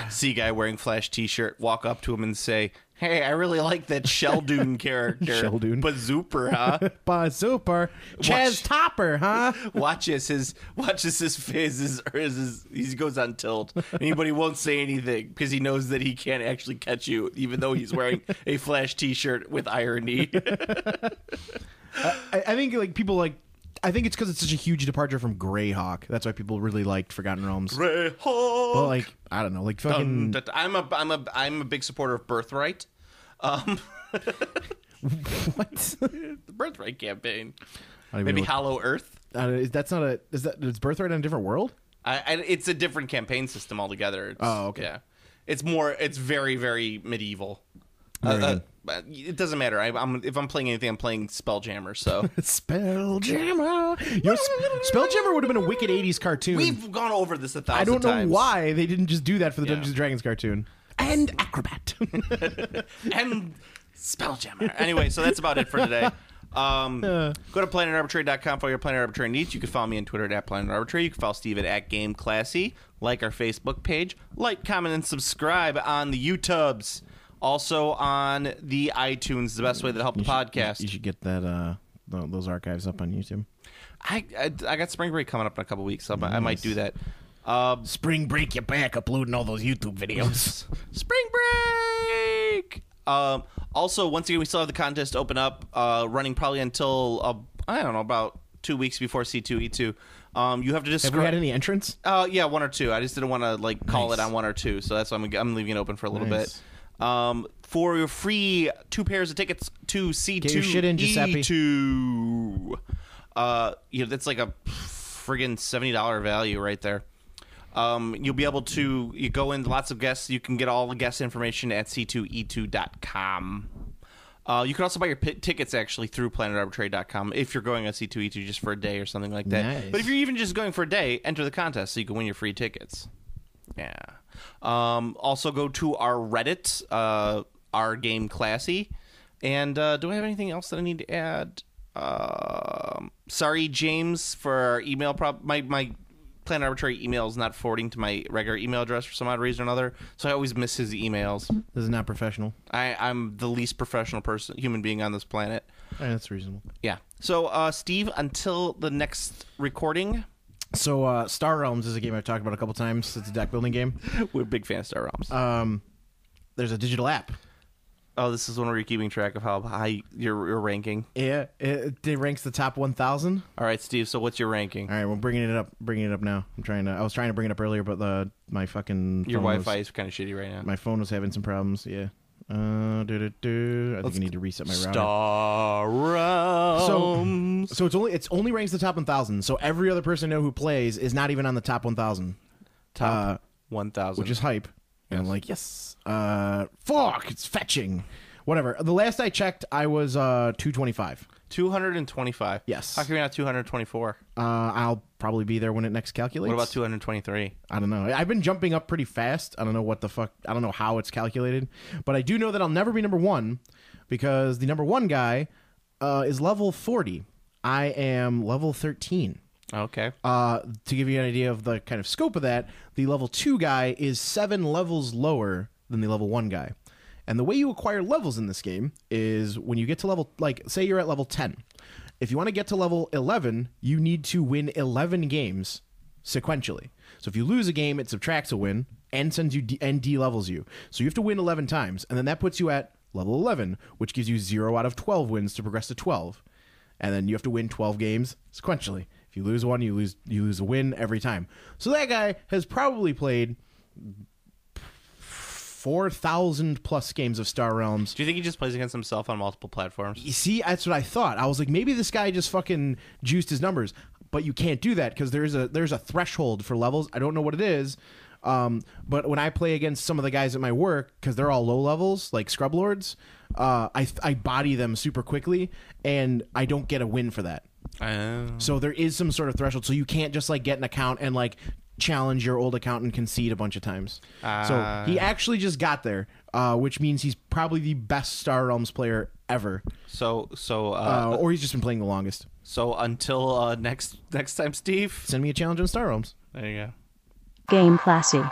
See a guy wearing Flash t-shirt, walk up to him and say, hey, I really like that Sheldune character. Sheldune. Bazooper, huh? Bazooper. Chaz Topper, huh? Watch as his face he goes on tilt. Anybody won't say anything because he knows that he can't actually catch you, even though he's wearing a Flash t-shirt with irony. I think like people like. I think it's because it's such a huge departure from Greyhawk. That's why people really liked Forgotten Realms. Greyhawk. Well, like I don't know, like fucking. I'm a big supporter of Birthright. What? The Birthright campaign. Maybe Maybe Hollow Earth. That's not a. Is Birthright in a different world? It's a different campaign system altogether. Okay. Yeah, it's very, very medieval. But it doesn't matter. If I'm playing anything, I'm playing Spelljammer. So Spelljammer. Spelljammer would have been a wicked '80s cartoon. we've gone over this 1,000 times. I don't know why they didn't just do that for the Dungeons and Dragons cartoon. And Acrobat. And Spelljammer. Anyway, so that's about it for today. Go to planetarbitrary.com for your Planet Arbitrary needs. You can follow me on Twitter at Planet Arbitrary. You can follow Steve at GameClassy. Like our Facebook page. Like, comment, and subscribe on the YouTubes. Also on the iTunes, the best way to help the podcast. You should get that those archives up on YouTube. I got spring break coming up in a couple weeks, so I might do that. Spring break, you're back uploading all those YouTube videos. Spring break! Also, once again, we still have the contest open up, running probably until, I don't know, about 2 weeks before C2E2. You have to describe. Have we had any entrants? Yeah, 1 or 2. I just didn't want to call it on 1 or 2, so that's why I'm leaving it open for a little bit. For your free 2 pairs of tickets to C2E2. Get your shit in, Giuseppe. That's like a friggin' $70 value right there. You'll be able to go in, lots of guests. You can get all the guest information at c2e2.com. You can also buy your tickets actually through planetarbitrary.com if you're going on C2E2 just for a day or something like that. Nice. But if you're even just going for a day, enter the contest so you can win your free tickets. Yeah. Also go to our Reddit, our game Classy. And do I have anything else that I need to add? Sorry, James, for our email my Planet Arbitrary email is not forwarding to my regular email address for some odd reason or another, so I always miss his emails. This is not professional. I'm the least professional human being on this planet. That's reasonable. Yeah. So, Steve, until the next recording. So, Star Realms is a game I've talked about a couple times. It's a deck building game. We're a big fan of Star Realms. There's a digital app. Oh, this is one where you're keeping track of how high you're ranking. Yeah, it ranks the top 1,000. All right, Steve. So what's your ranking? All right, well, bringing it up now. I was trying to bring it up earlier, but my fucking your phone Wi-Fi is kind of shitty right now. My phone was having some problems. Yeah. I think I need to reset my router. Star Realms. So it's only ranks the top 1,000. So every other person I know who plays is not even on the top 1,000. Top 1,000, which is hype. And I'm like, yes. Fuck, it's fetching. Whatever. The last I checked, I was 225. 225. Yes. How come you're not 224? I'll probably be there when it next calculates. What about 223? I don't know. I've been jumping up pretty fast. I don't know what the fuck. I don't know how it's calculated. But I do know that I'll never be number one because the number one guy is level 40. I am level 13. Okay. To give you an idea of the kind of scope of that, the level 2 guy is 7 levels lower than the level 1 guy. And the way you acquire levels in this game is when you get to level, like, say you're at level 10. If you want to get to level 11, you need to win 11 games sequentially. So if you lose a game, it subtracts a win and sends you and de-levels you. So you have to win 11 times, and then that puts you at level 11, which gives you 0 out of 12 wins to progress to 12. And then you have to win 12 games sequentially. If you lose one, you lose a win every time. So that guy has probably played 4,000 plus games of Star Realms. Do you think he just plays against himself on multiple platforms? You see, that's what I thought. I was like, maybe this guy just fucking juiced his numbers. But you can't do that because there's a threshold for levels. I don't know what it is. But when I play against some of the guys at my work, because they're all low levels, like Scrub Lords, I body them super quickly, and I don't get a win for that. So there is some sort of threshold. So you can't just like get an account and like challenge your old account and concede a bunch of times. So he actually just got there, which means he's probably the best Star Realms player ever. Or he's just been playing the longest. So until next time, Steve. Send me a challenge on Star Realms. There you go. Game classy.